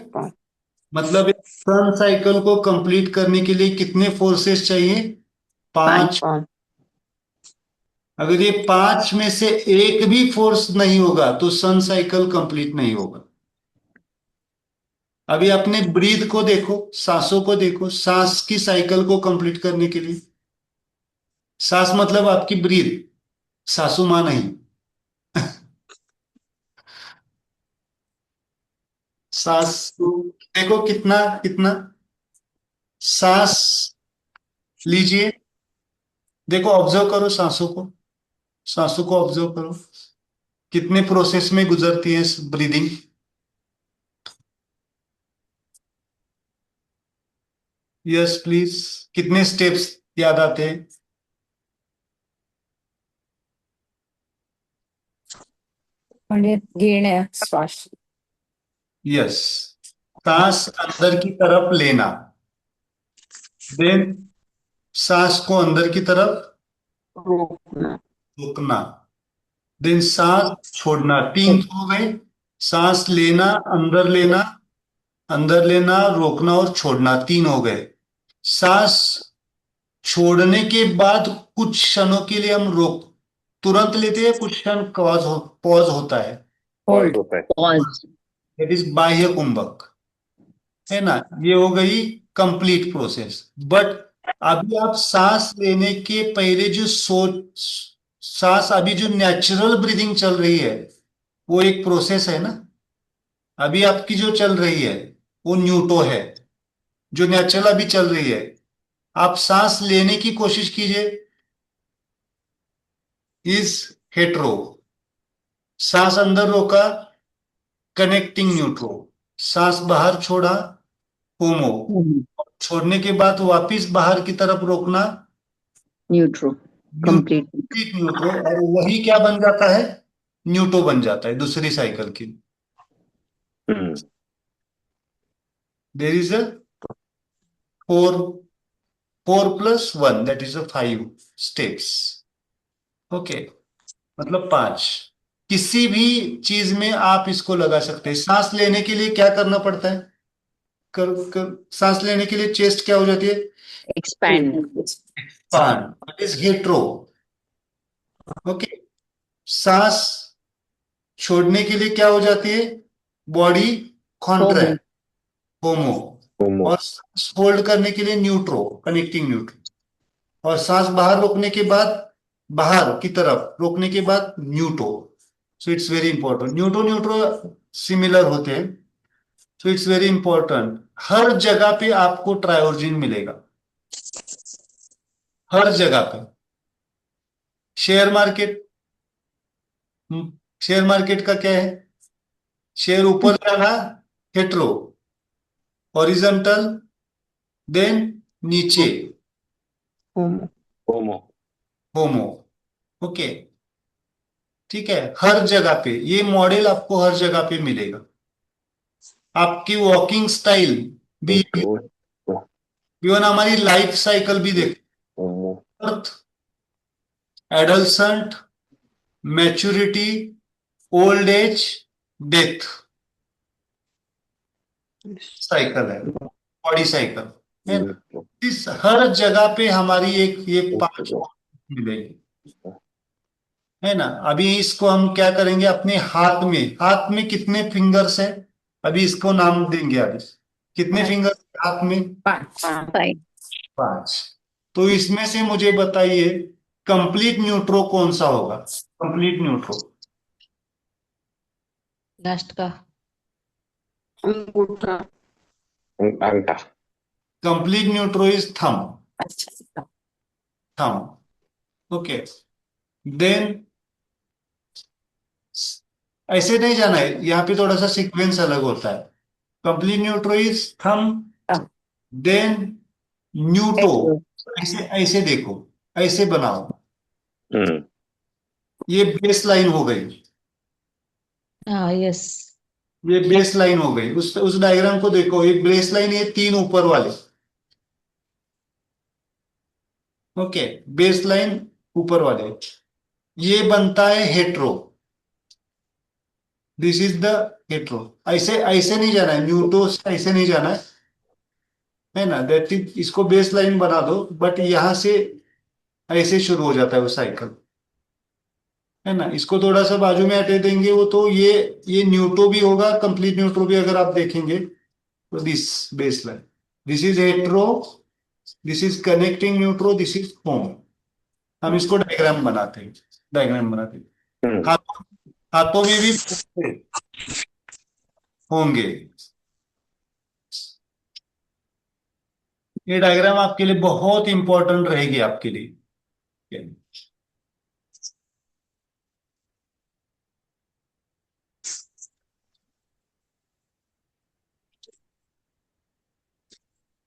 मतलब एक सन साइकिल को कंप्लीट करने के लिए कितने फोर्सेस चाहिए? 5। अगर ये 5 में से एक भी फोर्स नहीं होगा तो सन साइकिल कंप्लीट नहीं होगा। अभी अपने ब्रीथ को देखो, सांसों को देखो, सांस की साइकिल को कंप्लीट करने के लिए, सांस मतलब आपकी ब्रीथ, सासू मां नहीं। सांस को देखो, कितना कितना सांस लीजिए, देखो, ऑब्जर्व करो सांसों को, सांसों को ऑब्जर्व करो, कितने प्रोसेस में गुजरती है ब्रीदिंग। यस प्लीज, कितने स्टेप्स याद आते हैं? म्हणजे घेण्या श्वास यस, सांस अंदर की तरफ लेना, देन सांस को अंदर की तरफ रोकना, देन सांस छोड़ना। 3 तो हो गए, सांस लेना, अंदर लेना, रोकना और छोड़ना, 3 हो गए। सांस छोड़ने के बाद कुछ क्षणों के लिए हम रोक, तुरंत लेते हैं, कुछ क्षण पॉज होता है, होल्ड होता है। Pause. दैट इज बाह्य कुंभक, है ना। ये हो गई कंप्लीट प्रोसेस। बट अभी आप सांस लेने के पहले जो सोच, सांस अभी जो नेचुरल ब्रीदिंग चल रही है, वो एक प्रोसेस है ना। अभी आपकी जो चल रही है वो न्यूटो है, जो नेचुरल अभी चल रही है। आप सांस लेने की कोशिश कीजिए, इज हेट्रो, सांस अंदर रोका, कनेक्टिंग न्यूट्रो, सांस बाहर छोड़ा, होमो, छोड़ने के बाद वापिस बाहर की तरफ रोकना, Neutral. Complete. न्यूट्रो, और वही क्या बन जाता है? न्यूटो बन जाता है दूसरी साइकिल की। Hmm, there is a 4, 4+1, that is a 5 steps. Okay, मतलब 5। किसी भी चीज में आप इसको लगा सकते हैं। सांस लेने के लिए क्या करना पड़ता है? सांस लेने के लिए चेस्ट क्या हो जाती है? Expand. पान, दैट इज हेट्रो। ओके, सांस छोड़ने के लिए क्या हो जाती है? Body Homo. कॉन्ट्रैक्ट, होमो, होमो, और सांस होल्ड करने के लिए न्यूट्रो, कनेक्टिंग न्यूट्रो, और सांस बाहर रोकने के बाद, बाहर की तरफ रोकने के बाद neutro. So it's very important, neutro neutro similar होते हैं। सो इट्स वेरी इंपॉर्टेंट, हर जगह पे आपको ट्रायोर्जिन मिलेगा, हर जगह पे। शेयर मार्केट, शेयर मार्केट का क्या है? शेयर ऊपर जाना हेट्रो, हॉरिजॉन्टल, देन नीचे Homo. होमो, होमो। ओके, ठीक है, हर जगह पे ये मॉडल आपको हर जगह पे मिलेगा। आपकी वॉकिंग स्टाइल भी, होमो, इवन हमारी लाइफ साइकिल भी देखो, homo, birth, adolescent, maturity, old age, death cycle है, बॉडी साइकिल है ना। इस हर जगह पे हमारी एक ये पांच मिलेगी, है ना। अभी इसको हम क्या करेंगे, अपने हाथ में, हाथ में कितने फिंगर्स है, अभी इसको नाम देंगे। अभी कितने फिंगर्स हाथ में? 5. 5. 5। तो इसमें से मुझे बताइए कंप्लीट न्यूट्रो कौन सा होगा? कंप्लीट न्यूट्रो, लास्ट का अंगूठा. अंगूठा, कंप्लीट न्यूट्रो इज थंब, अच्छा. थंब। ओके, देन ऐसे नहीं जाना है, यहाँ पे थोड़ा सा सीक्वेंस अलग होता है। Complete neutro is thumb, Thumb. Then neutro. Head. ऐसे ऐसे देखो, ऐसे बनाओ, हम्म, ये बेस लाइन हो गई, हाँ यस ये बेस लाइन हो गई। उस डायग्राम को देखो, ये बेस लाइन, ये 3 ऊपर वाले, ओके, बेस लाइन ऊपर वाले, ये बनता है hetero. This is the hetero. ऐसे ऐसे नहीं जाना है, न्यूटो से ऐसे नहीं जाना है ना। दैट इज, इसको बेस लाइन बना दो, बट यहां से ऐसे शुरू हो जाता है वो साइकिल, है ना। इसको थोड़ा सा बाजू में हटे देंगे वो, तो ये न्यूटो भी होगा, कंप्लीट न्यूट्रो भी अगर आप देखेंगे तो। This base line, this is hetero, this is connecting neutro, this is home. हम इसको डायग्राम बनाते हैं, डायग्राम बनाते हैं। हम्म, हाथ, हाथों में भी होंगे। ये डायग्राम आपके लिए बहुत इंपॉर्टेंट रहेगी, आपके लिए।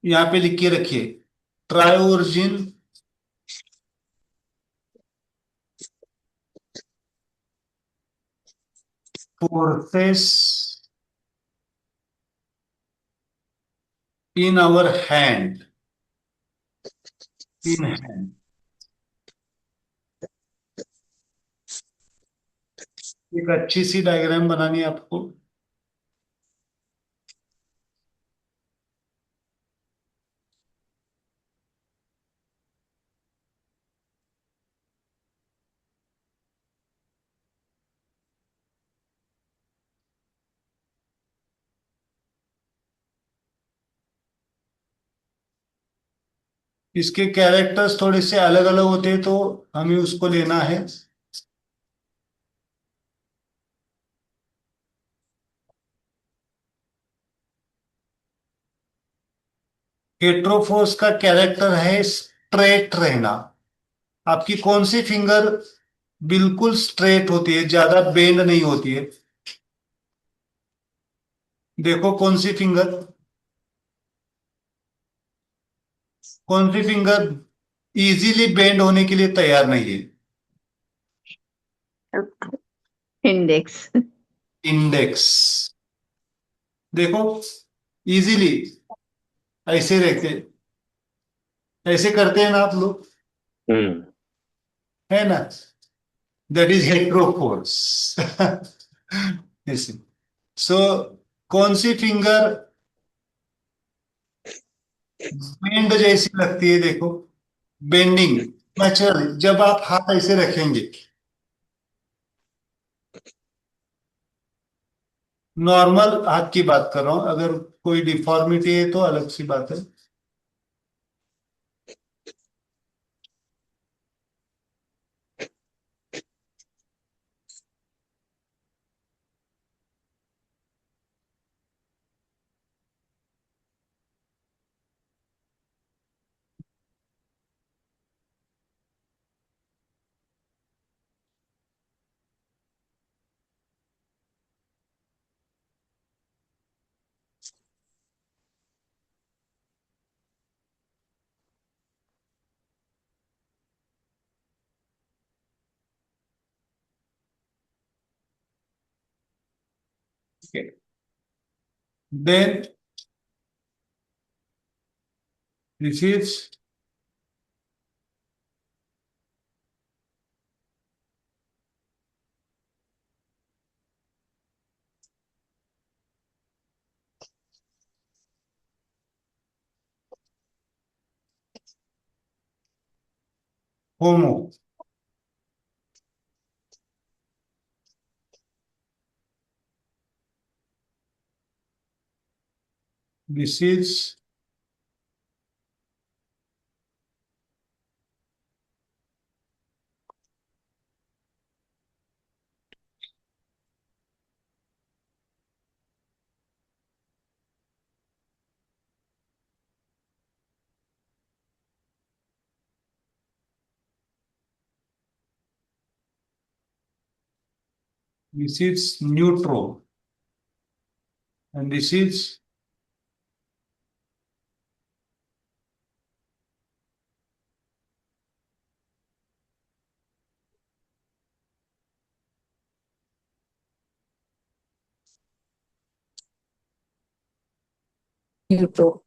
यहाँ पे लिख के रखिए, triorigin forces in our hand, in hand. एक अच्छी सी डायग्राम बनानी है आपको। इसके कैरेक्टर्स थोड़े से अलग अलग होते हैं, तो हमें उसको लेना है। हेट्रोफोर्स का कैरेक्टर है स्ट्रेट रहना। आपकी कौन सी फिंगर बिल्कुल स्ट्रेट होती है, ज्यादा बेंड नहीं होती है? देखो कौन सी फिंगर, कौन सी फिंगर इजीली बेंड होने के लिए तैयार नहीं है? Index. इंडेक्स। देखो, इजीली ऐसे रहते, ऐसे करते हैं ना आप लोग, हम्म, है ना। That is hetero force. ऐसे। सो कौन सी फिंगर बेंड जैसी लगती है? देखो, बेंडिंग नेचुरल, जब आप हाथ ऐसे रखेंगे, नॉर्मल हाथ की बात कर रहा हूं, अगर कोई डिफॉर्मिटी है तो अलग सी बात है। Okay. Then this is homo. This is neutral, and this is Neutral.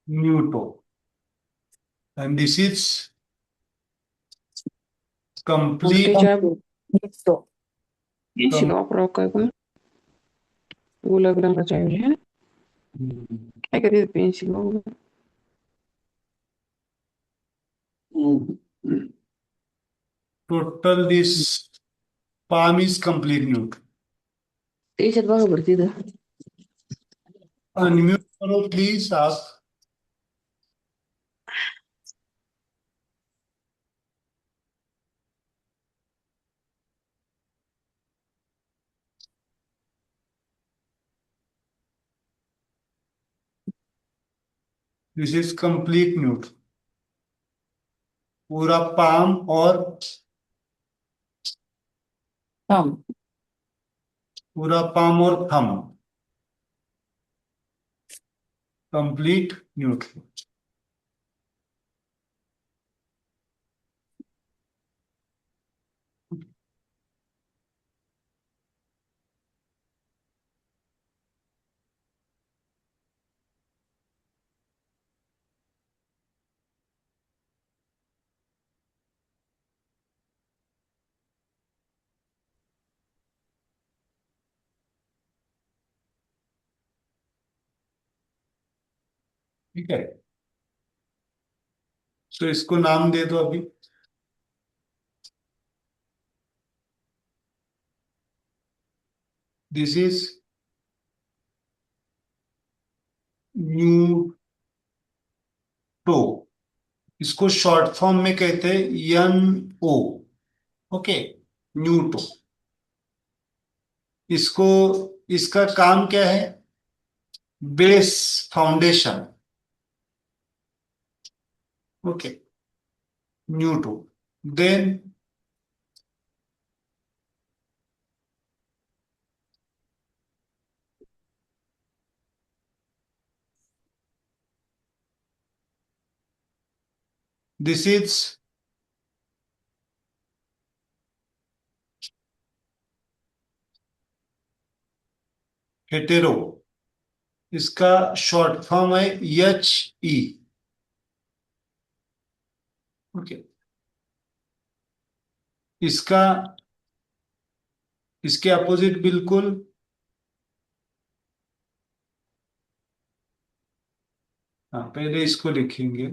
neutral, and this is complete. Neutral. Pencil वापरावं काय गुलाबी रंगाच्या ऐवजी है काय करते pencil Total this palm is complete neutral. त्याच्यात बघा बरं तिथं Unmute करो please आप. This is complete neutral. पूरा palm और Thumb. पूरा palm और thumb complete neutral. ठीक है, तो इसको नाम दे दो अभी. This is neutro. इसको शॉर्ट फॉर्म में कहते हैं एन ओ. ओके, न्यूटो. इसको इसका काम क्या है? Base, foundation. Okay, neutro. Then this is hetero. इसका शॉर्ट फॉर्म है एच ई. ओके, इसका इसके अपोजिट बिल्कुल. हाँ, पहले इसको लिखेंगे.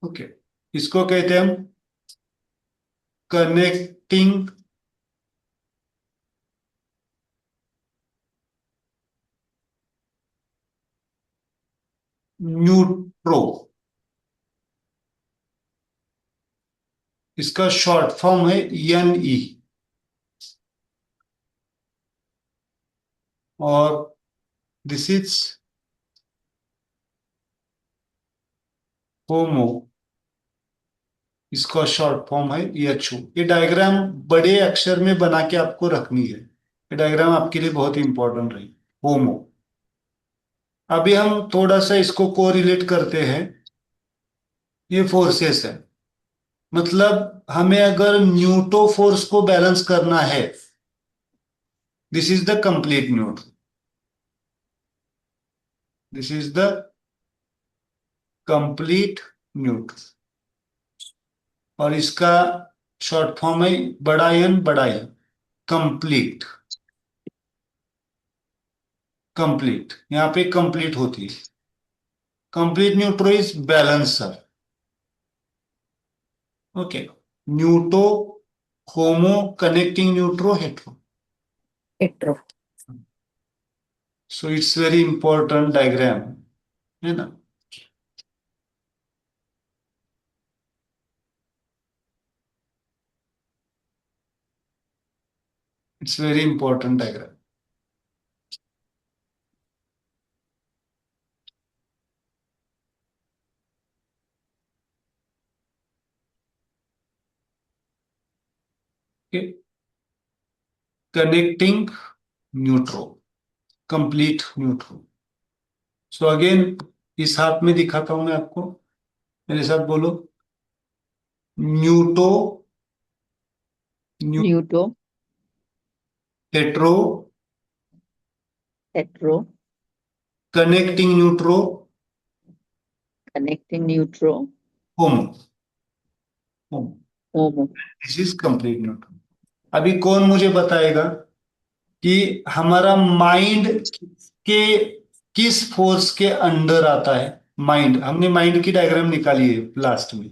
ओके, इसको कहते हैं हम कनेक्टिंग न्यूट्रो। इसका शॉर्ट फॉर्म है NE। और दिस इज होमो। इसका शॉर्ट फॉर्म है HO। ये डायग्राम बड़े अक्षर में बना के आपको रखनी है। ये डायग्राम आपके लिए बहुत इंपॉर्टेंट रही। होमो। अभी हम थोड़ा सा इसको कोरिलेट करते हैं। ये फोर्सेस है, मतलब हमें अगर न्यूटो फोर्स को बैलेंस करना है, this is the complete neutral. This is the complete neutral. और इसका शॉर्ट फॉर्म है बड़ा एन बड़ा ई। कंप्लीट। कंप्लीट यहां पे कंप्लीट होती है। Complete neutro is balancer. Okay, neutro, homo, connecting neutro, hetero. Hetero. So it's very important diagram, है ना। It's very important diagram. Okay, connecting neutro, complete neutro. So again इस हाथ में दिखाता हूं मैं आपको, मेरे साथ बोलो। Neutro, neutro, hetero, hetero, connecting neutro, connecting neutro, homo. Homo, homo. This is complete neutro. अभी कौन मुझे बताएगा कि हमारा माइंड के किस फोर्स के अंडर आता है। माइंड, हमने माइंड की डायग्राम निकाली है लास्ट में,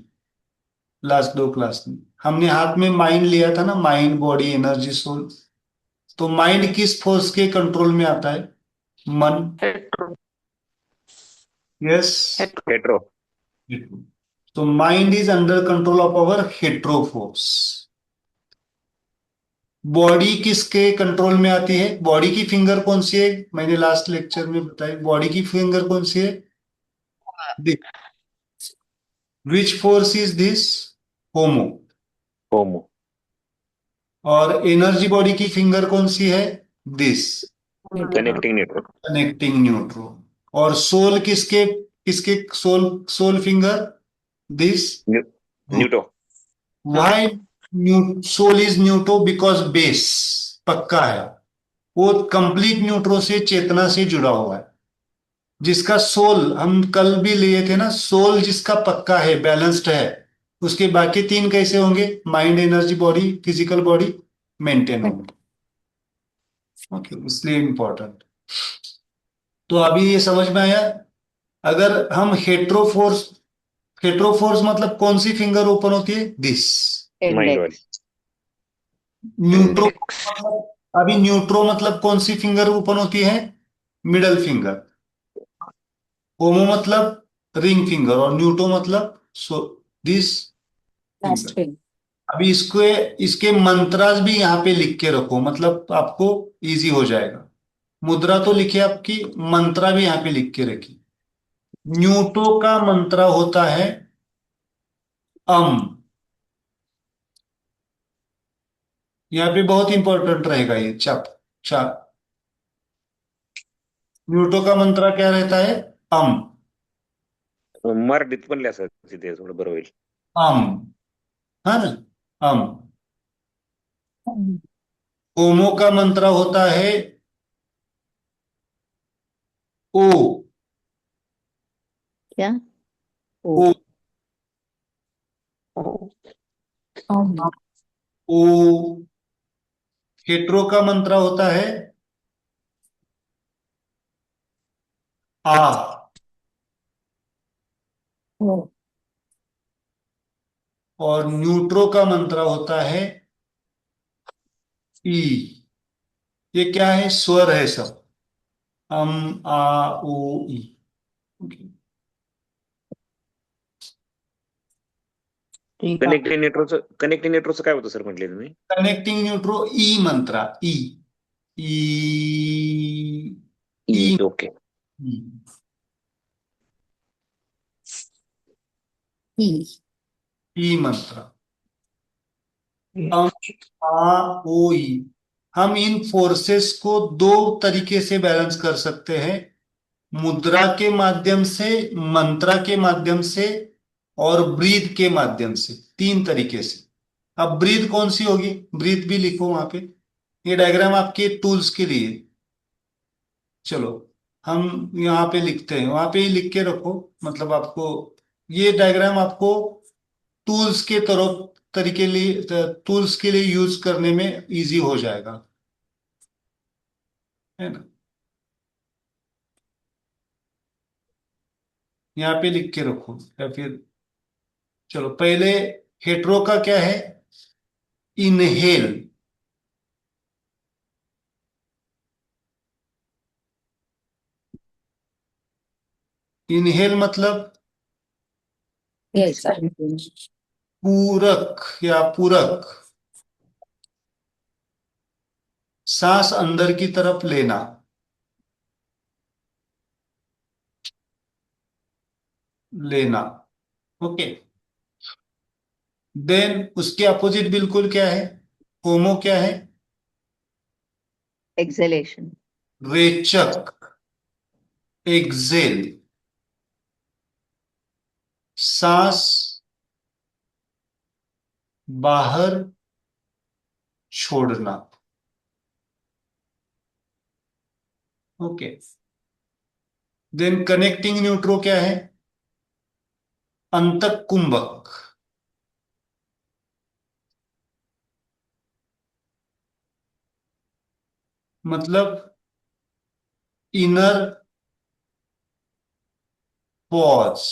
लास्ट 2 क्लास में हमने हाथ में माइंड लिया था ना, माइंड, बॉडी, एनर्जी, सोल। तो माइंड किस फोर्स के कंट्रोल में आता है? मन। हेट्रो। यस। हेट्रो। हेट्रो। तो mind is under control of our hetero force. Body किसके कंट्रोल में आती है? बॉडी की फिंगर कौन सी है? मैंने लास्ट लेक्चर में बताई, बॉडी की फिंगर कौन सी है? Which force is this? Homo. Homo. और एनर्जी बॉडी की फिंगर कौन सी है? This, connecting neutro. Connecting neutro. और सोल किसके, किसके soul, soul finger? This. Neutro. Why soul is neutro? Because base पक्का है, वो कंप्लीट न्यूट्रो से, चेतना से जुड़ा हुआ है। जिसका सोल, हम कल भी लिए थे ना, सोल जिसका पक्का है, बैलेंस्ड है, उसके बाकी 3 कैसे होंगे? Mind, energy body, physical body maintain होंगे। ओके, इसलिए इंपॉर्टेंट। तो अभी ये समझ में आया। अगर हम हेट्रोफोर्स, हेट्रोफोर्स मतलब कौन सी फिंगर ओपन होती है? दिस। माइंड वाली। Index, neutro index. मतलब, अभी न्यूट्रो मतलब कौन सी फिंगर ओपन होती है? Middle finger. होमो मतलब रिंग फिंगर, और न्यूटो मतलब दिस Last फिंगर। thing. अभी इसको, इसके मंत्रास भी यहाँ पे लिख के रखो, मतलब आपको इजी हो जाएगा। मुद्रा तो लिखी आपकी, मंत्रा भी यहाँ पे लिख के रखी। न्यूटो का मंत्र होता है अम। यहाँ पे बहुत इंपॉर्टेंट रहेगा ये चप चप। न्यूटो का मंत्र क्या रहता है? अम। मराठीत पण लिहायचं तिथे थोडं बरं होईल. अम, है ना, अम। Um, ओमो का मंत्र होता है ओ। क्या? ओ, ओ, um, ओ। हेट्रो का मंत्र होता है आ। oh, और न्यूट्रो का मंत्र होता है ई। ये क्या है? स्वर है सब। अम, आ, ओ, ई। ओके। ठीक आहे. कनेक्टिंग नेटवर्कचं काय होतं सर म्हटले तुम्ही? कनेक्टिंग न्यूट्रो ई मंत्रा। ई ई ई ओके. ई ई मंत्रा। Yes. आ ओ ई। हम इन फोर्सेस को दो तरीके से बैलेंस कर सकते हैं, मुद्रा के माध्यम से, मंत्रा के माध्यम से, और ब्रीथ के माध्यम से। तीन तरीके से। अब ब्रीथ कौन सी होगी? ब्रीथ भी लिखो वहां पे। ये डायग्राम आपके टूल्स के लिए। चलो हम यहाँ पे लिखते हैं, वहां पे ही लिख के रखो। मतलब आपको ये डायग्राम आपको टूल्स के तरफ तरीके लिए टूल्स के लिए यूज करने में इजी हो जाएगा, है ना? यहाँ पे लिख के रखो या फिर चलो पहले हेट्रो का क्या है? इनहेल। इनहेल मतलब घ्यायचा पूरक या पूरक। सांस अंदर की तरफ लेना। लेना। ओके। देन उसके अपोजिट बिल्कुल क्या है? होमो क्या है? एक्सेलेशन। रेचक। एक्सेल। सांस बाहर छोड़ना। ओके। देन कनेक्टिंग न्यूट्रो क्या है? अंतक कुंभक। मतलब इनर पॉज।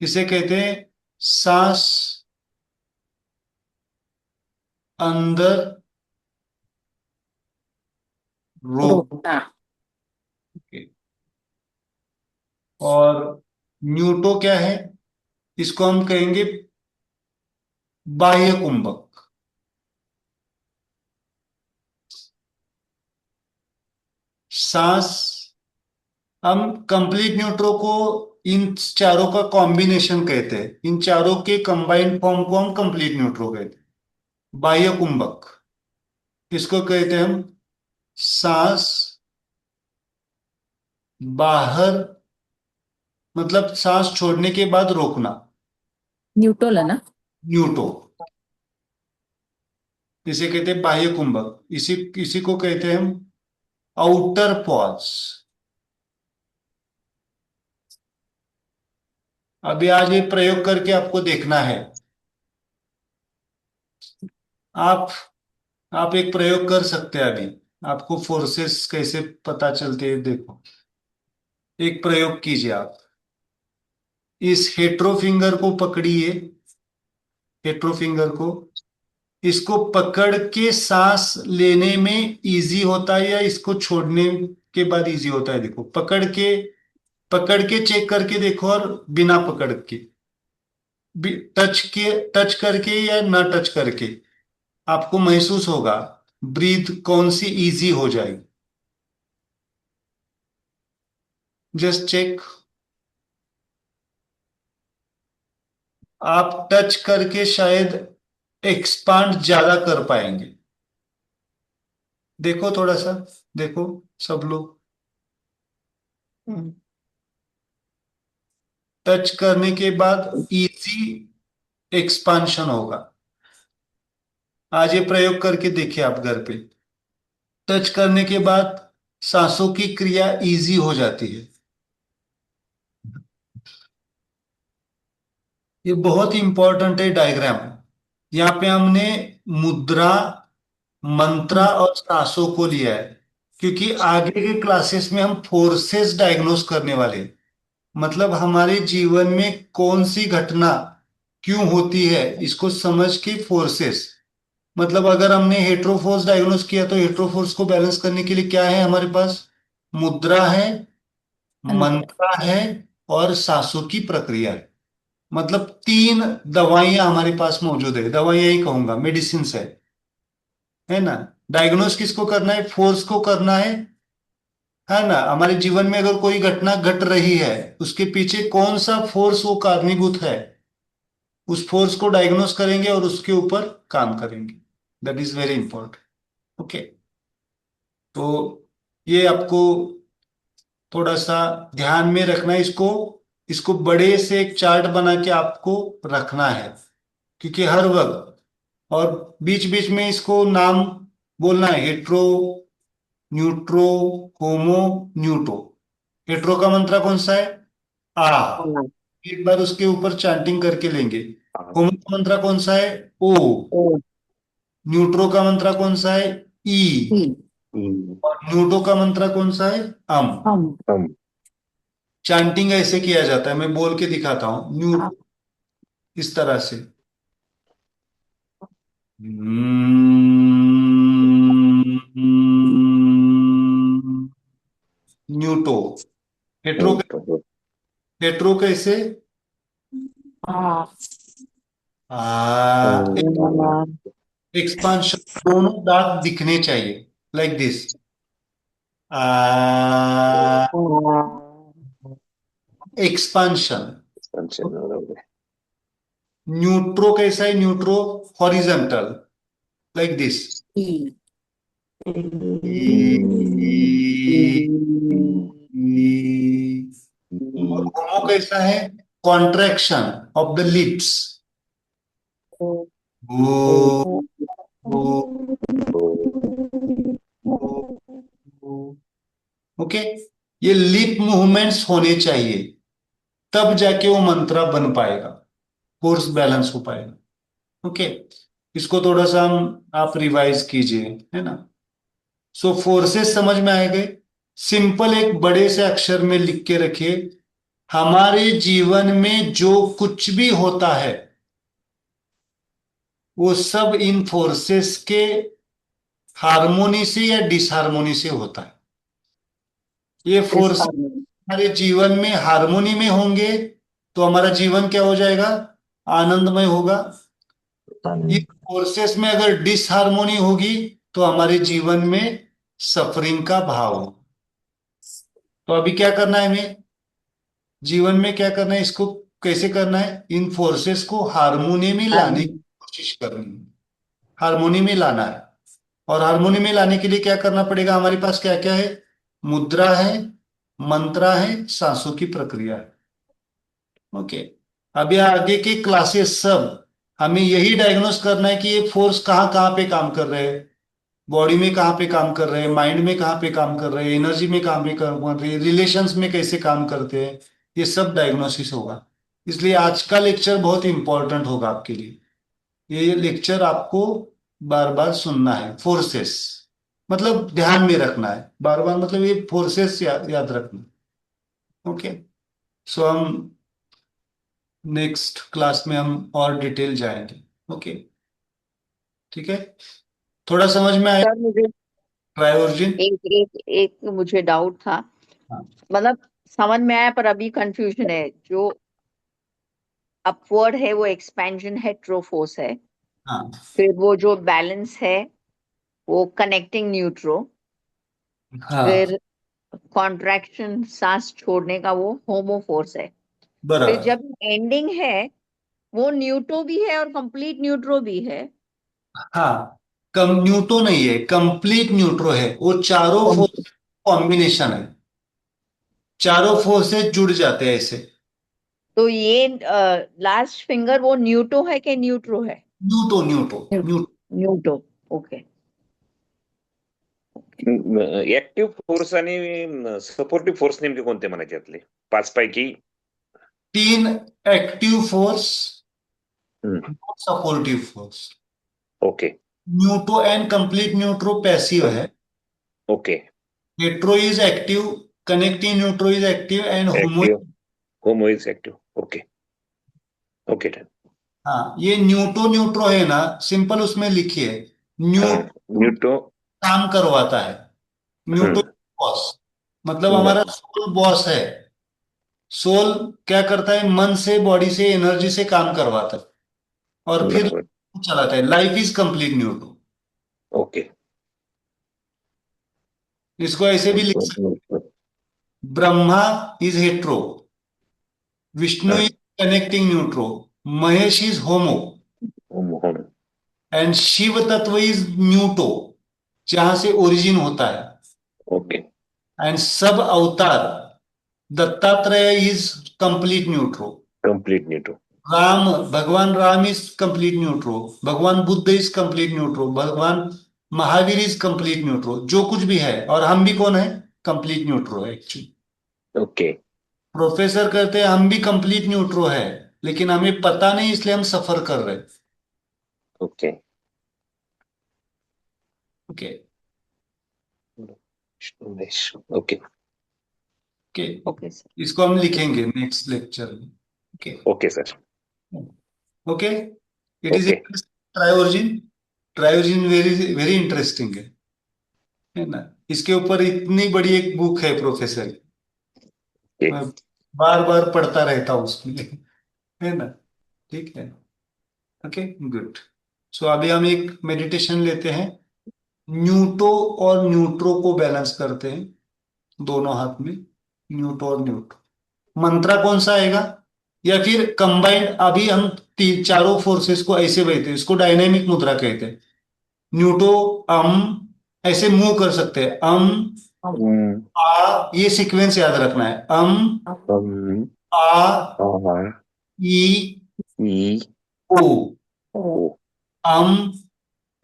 इसे कहते हैं सांस अंदर रोक। रोकना और न्यूटो क्या है? इसको हम कहेंगे बाह्य कुंभक। सांस हम कंप्लीट न्यूट्रो को इन चारों का कॉम्बिनेशन कहते हैं। इन चारों के कंबाइंड फॉर्म को हम कंप्लीट न्यूट्रो कहते हैं। बाह्य कुंभक इसको कहते हैं हम सांस बाहर, मतलब सांस छोड़ने के बाद रोकना। न्यूट्रल है ना। न्यूटो इसे कहते हैं बाह्य कुंभक। इसी इसी को कहते हैं हम आउटर पॉज। अभी आज ये प्रयोग करके आपको देखना है। आप आप एक प्रयोग कर सकते हैं अभी। आपको फोर्सेस कैसे पता चलते हैं देखो। एक प्रयोग कीजिए आप। इस हेट्रो फिंगर को पकड़िए। हेट्रो फिंगर को, इसको पकड़ के सांस लेने में इजी होता है या इसको छोड़ने के बाद इजी होता है? देखो पकड़ के चेक करके देखो और बिना पकड़ के, टच करके या ना टच करके आपको महसूस होगा ब्रीथ कौन सी इजी हो जाएगी। Just check. आप टच करके शायद एक्सपांड ज्यादा कर पाएंगे। देखो थोड़ा सा, देखो सब लोग। टच करने के बाद इजी एक्सपांशन होगा। आज ये प्रयोग करके देखिए आप घर पे। टच करने के बाद सांसों की क्रिया इजी हो जाती है। ये बहुत इंपॉर्टेंट है डायग्राम। यहाँ पे हमने मुद्रा, मंत्रा और सांसों को लिया है क्योंकि आगे के क्लासेस में हम फोर्सेस डायग्नोस करने वाले हैं। मतलब हमारे जीवन में कौन सी घटना क्यों होती है इसको समझ के फोर्सेस, मतलब अगर हमने हेट्रोफोर्स डायग्नोस किया तो हेट्रोफोर्स को बैलेंस करने के लिए क्या है हमारे पास? मुद्रा है, मंत्रा है, और सांसों की प्रक्रिया है। मतलब तीन दवाइयां हमारे पास मौजूद है, दवाइयां ही कहूंगा, मेडिसिन है ना। डायग्नोस किसको करना है? फोर्स को करना है ना। हमारे जीवन में अगर कोई घटना घट रही है, उसके पीछे कौन सा फोर्स वो कारणीभूत है, उस फोर्स को डायग्नोस करेंगे और उसके ऊपर काम करेंगे। That is very important. Okay, तो ये आपको थोड़ा सा ध्यान में रखना है। इसको इसको बड़े से एक चार्ट बना के आपको रखना है, क्योंकि हर वक्त और बीच बीच में इसको नाम बोलना है। हेट्रो, न्यूट्रो, होमो, न्यूटो। हेट्रो का मंत्र कौन सा है? आ। हाँ, एक बार उसके ऊपर चैंटिंग करके लेंगे। हाँ, होमो का मंत्र कौन सा है? ओ। ओ, न्यूट्रो का मंत्र कौन सा है? ई। ई, और न्यूटो का मंत्र कौन सा है? अम। हम, हम, चैंटिंग ऐसे किया जाता है, मैं बोल के दिखाता हूं। न्यू, इस तरह से। न्यूटो। हेट्रो, हम, हेट्रो कैसे? आ, आ। एक्सपांशन, दोनों दांत दिखने चाहिए, लाइक दिस। आ। एक्सपांशन। expansion, बरोबर आहे. न्यूट्रो कैसा है? न्यूट्रो हॉरिजेंटल, लाइक दिस। ई, और होमो कैसा है? Contraction of the lips. Okay, ये लिप मूवमेंट्स होने चाहिए, तब जाके वो मंत्र बन पाएगा, फोर्स बैलेंस हो पाएगा। ओके, इसको थोड़ा सा हम आप रिवाइज कीजिए, है ना। सो फोर्सेस समझ में आए गए। सिंपल एक बड़े से अक्षर में लिख के रखिए, हमारे जीवन में जो कुछ भी होता है वो सब इन फोर्सेस के हार्मोनी से या डिसहार्मोनी से होता है। ये फोर्स हमारे जीवन में हार्मोनी में होंगे तो हमारा जीवन क्या हो जाएगा? आनंदमय होगा। ये फोर्सेस में अगर डिसहार्मोनी होगी तो हमारे जीवन में सफरिंग का भाव होगा। तो अभी क्या करना है हमें जीवन में? क्या करना है, इसको कैसे करना है? इन फोर्सेस को हार्मोनी में लाने की कोशिश करनी है, हार्मोनी में लाना है। और हार्मोनी में लाने के लिए क्या करना पड़ेगा? हमारे पास क्या क्या है? मुद्रा है, मंत्रा है, सांसों की प्रक्रिया है। ओके, अब ये आगे के क्लासेस सब हमें यही डायग्नोस करना है कि ये फोर्स कहाँ कहाँ पे काम कर रहे हैं, बॉडी में कहाँ पे काम कर रहे हैं, माइंड में कहाँ पे काम कर रहे हैं, एनर्जी में कहाँ पे काम कर रहे हैं, रिलेशंस में कैसे काम करते हैं, ये सब डायग्नोसिस होगा। इसलिए आज का लेक्चर बहुत इंपॉर्टेंट होगा आपके लिए। ये लेक्चर आपको बार बार सुनना है। फोर्सेस मतलब ध्यान में रखना है बार बार, मतलब ये फोर्सेस याद रखना। ओके, सो हम नेक्स्ट क्लास में हम और डिटेल जाएंगे। ओके, ठीक है, थोड़ा समझ में आया? सर मुझे ट्राइवर्जन। एक एक एक मुझे डाउट था, हाँ मतलब समझ में आया पर अभी कंफ्यूजन है। जो अपवर्ड है वो एक्सपेंशन हेट्रोफोर्स है, हाँ फिर वो जो बैलेंस है वो कनेक्टिंग न्यूट्रो, हाँ, फिर कॉन्ट्रैक्शन सांस छोड़ने का वो होमोफोर्स है, फिर बराबर। जब एंडिंग है वो न्यूट्रो भी है और कंप्लीट न्यूट्रो भी है। हाँ, कम न्यूट्रो नहीं है, कंप्लीट न्यूट्रो है। वो चारों फोर्स कॉम्बिनेशन है, चारों फोर्सेस जुड़ जाते हैं ऐसे। तो ये लास्ट फिंगर वो न्यूटो है कि न्यूट्रो है? न्यूटो, neutro, neutro. Neutro, okay. Active force आणि सपोर्टिव्ह फोर्स नेमके कोणते म्हणायचे यातले? 5 पैकी? तीन active force, hmm, supportive force. Okay, neutro and complete neutro passive है, okay. Hetero is active, connecting neutro is active, and homo. Active, homo is active. Okay, okay. हाँ, ये न्यूटो न्यूट्रो है ना, सिंपल उसमें लिखिए। हाँ, न्यूटो न्यूटो। काम करवाता है, न्यूटो हम्म। बॉस, मतलब हमारा सोल बॉस है। सोल क्या करता है, मन से बॉडी से एनर्जी से काम करवाता है और फिर बराबर। चलाता है। Life is complete neutro. Okay. इसको ऐसे भी लिख सकते, ब्रह्मा इज हेट्रो, विष्णु हाँ, is connecting neutro, Mahesh is homo, home. And Shiv तत्व इज न्यूटो, जहां से ओरिजिन होता है। ओके। एंड सब अवतार, Dattatreya is complete neutro, complete neutro. Ram, भगवान राम इज कंप्लीट न्यूट्रो, भगवान बुद्ध इज कंप्लीट न्यूट्रो, भगवान महावीर इज कंप्लीट न्यूट्रो, जो कुछ भी है। और हम भी कौन है, कंप्लीट न्यूट्रो है एक्चुअली। ओके। प्रोफेसर कहते हैं हम भी कंप्लीट न्यूट्रो है, लेकिन हमें पता नहीं, इसलिए हम सफर कर रहे हैं। Okay. Okay. Okay. Okay, okay sir. इसको हम लिखेंगे नेक्स्ट लेक्चर में। Okay. Okay sir. Okay, it is okay. Triorigin. Triorigin very very interesting है ना। इसके ऊपर इतनी बड़ी एक बुक है प्रोफेसर की, मैं बार बार पढ़ता रहता हूँ उसमें, है ना। ठीक है। Okay, good. सो अभी हम एक मेडिटेशन लेते हैं, न्यूटो और न्यूट्रो को बैलेंस करते हैं दोनों हाथ में, न्यूटो और न्यूट्रो। मंत्रा कौन सा आएगा, या फिर कंबाइंड, अभी हम तीन चारों फोर्सेस को ऐसे बहते हैं, इसको डायनेमिक मुद्रा कहते हैं। न्यूटो, अम, ऐसे मूव कर सकते हैं, हम्म। आ, ये सीक्वेंस याद रखना है, आ, आर। ई, ई। ओ। ओ। अम,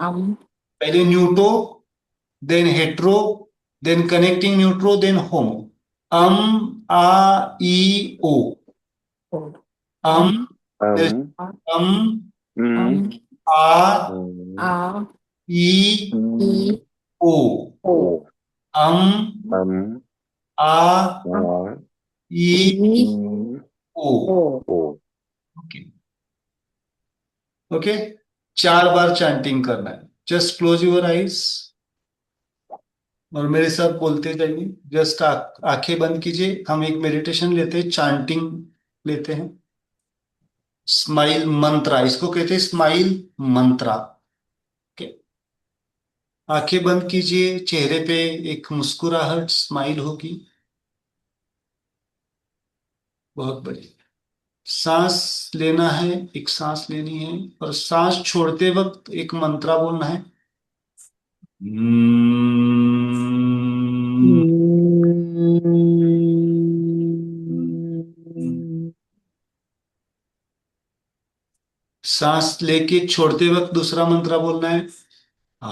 um, पहले न्यूटो, देन हेट्रो, देन कनेक्टिंग न्यूट्रो, देन होमो। अम, आ, ई, ओ। अम, अम। अम, हम्म। आ, a, ई, e, ओ। ओ। अम, अम। आ, आर। ई, e, ओ। o. ओ। ओके। ओके, 4 बार चैंटिंग करना है। जस्ट क्लोज योर आईज और मेरे साथ बोलते जाइए। जस्ट आंखें बंद कीजिए, हम एक मेडिटेशन लेते हैं, चांटिंग लेते हैं। स्माइल मंत्रा, इसको कहते हैं स्माइल मंत्रा। ओके, आंखें बंद कीजिए, चेहरे पे एक मुस्कुराहट, स्माइल होगी। बहुत बढ़िया। सांस लेना है, एक सांस लेनी है, और सांस छोड़ते वक्त एक मंत्रा बोलना है। सांस लेके छोड़ते वक्त दूसरा मंत्र बोलना है, आ।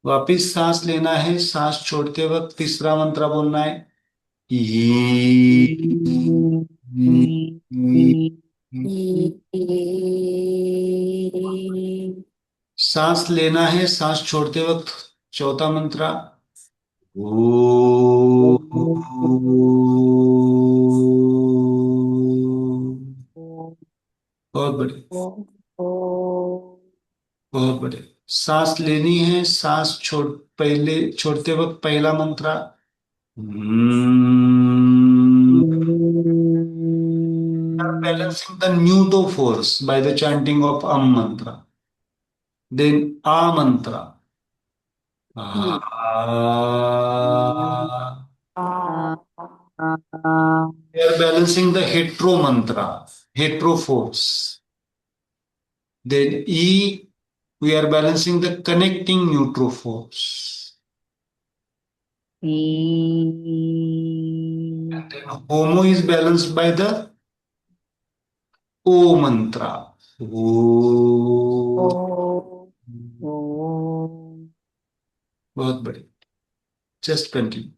वापिस सांस लेना है, सांस छोड़ते वक्त तीसरा मंत्र बोलना है, ई। सांस लेना है, सांस छोड़ते वक्त चौथा मंत्र, ओ। बहुत बढ़िया, बहुत बढ़िया। सांस लेनी है, सांस छोड़, पहले छोड़ते वक्त पहला मंत्र, balancing the neuto force by the chanting of mantra. Then a mantra. We are balancing the hetero mantra, hetero force. Then E, we are balancing the connecting neutro force. And then homo is balanced by the O mantra. O. बहुत बढ़िया। Just continue.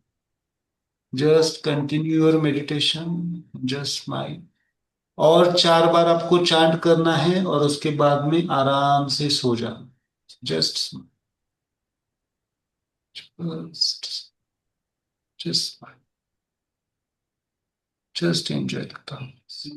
Just continue your meditation. Just smile. और 4 बार आपको chant करना है और उसके बाद में आराम से सो जाना। Just just enjoy the calmness.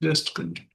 Just continue.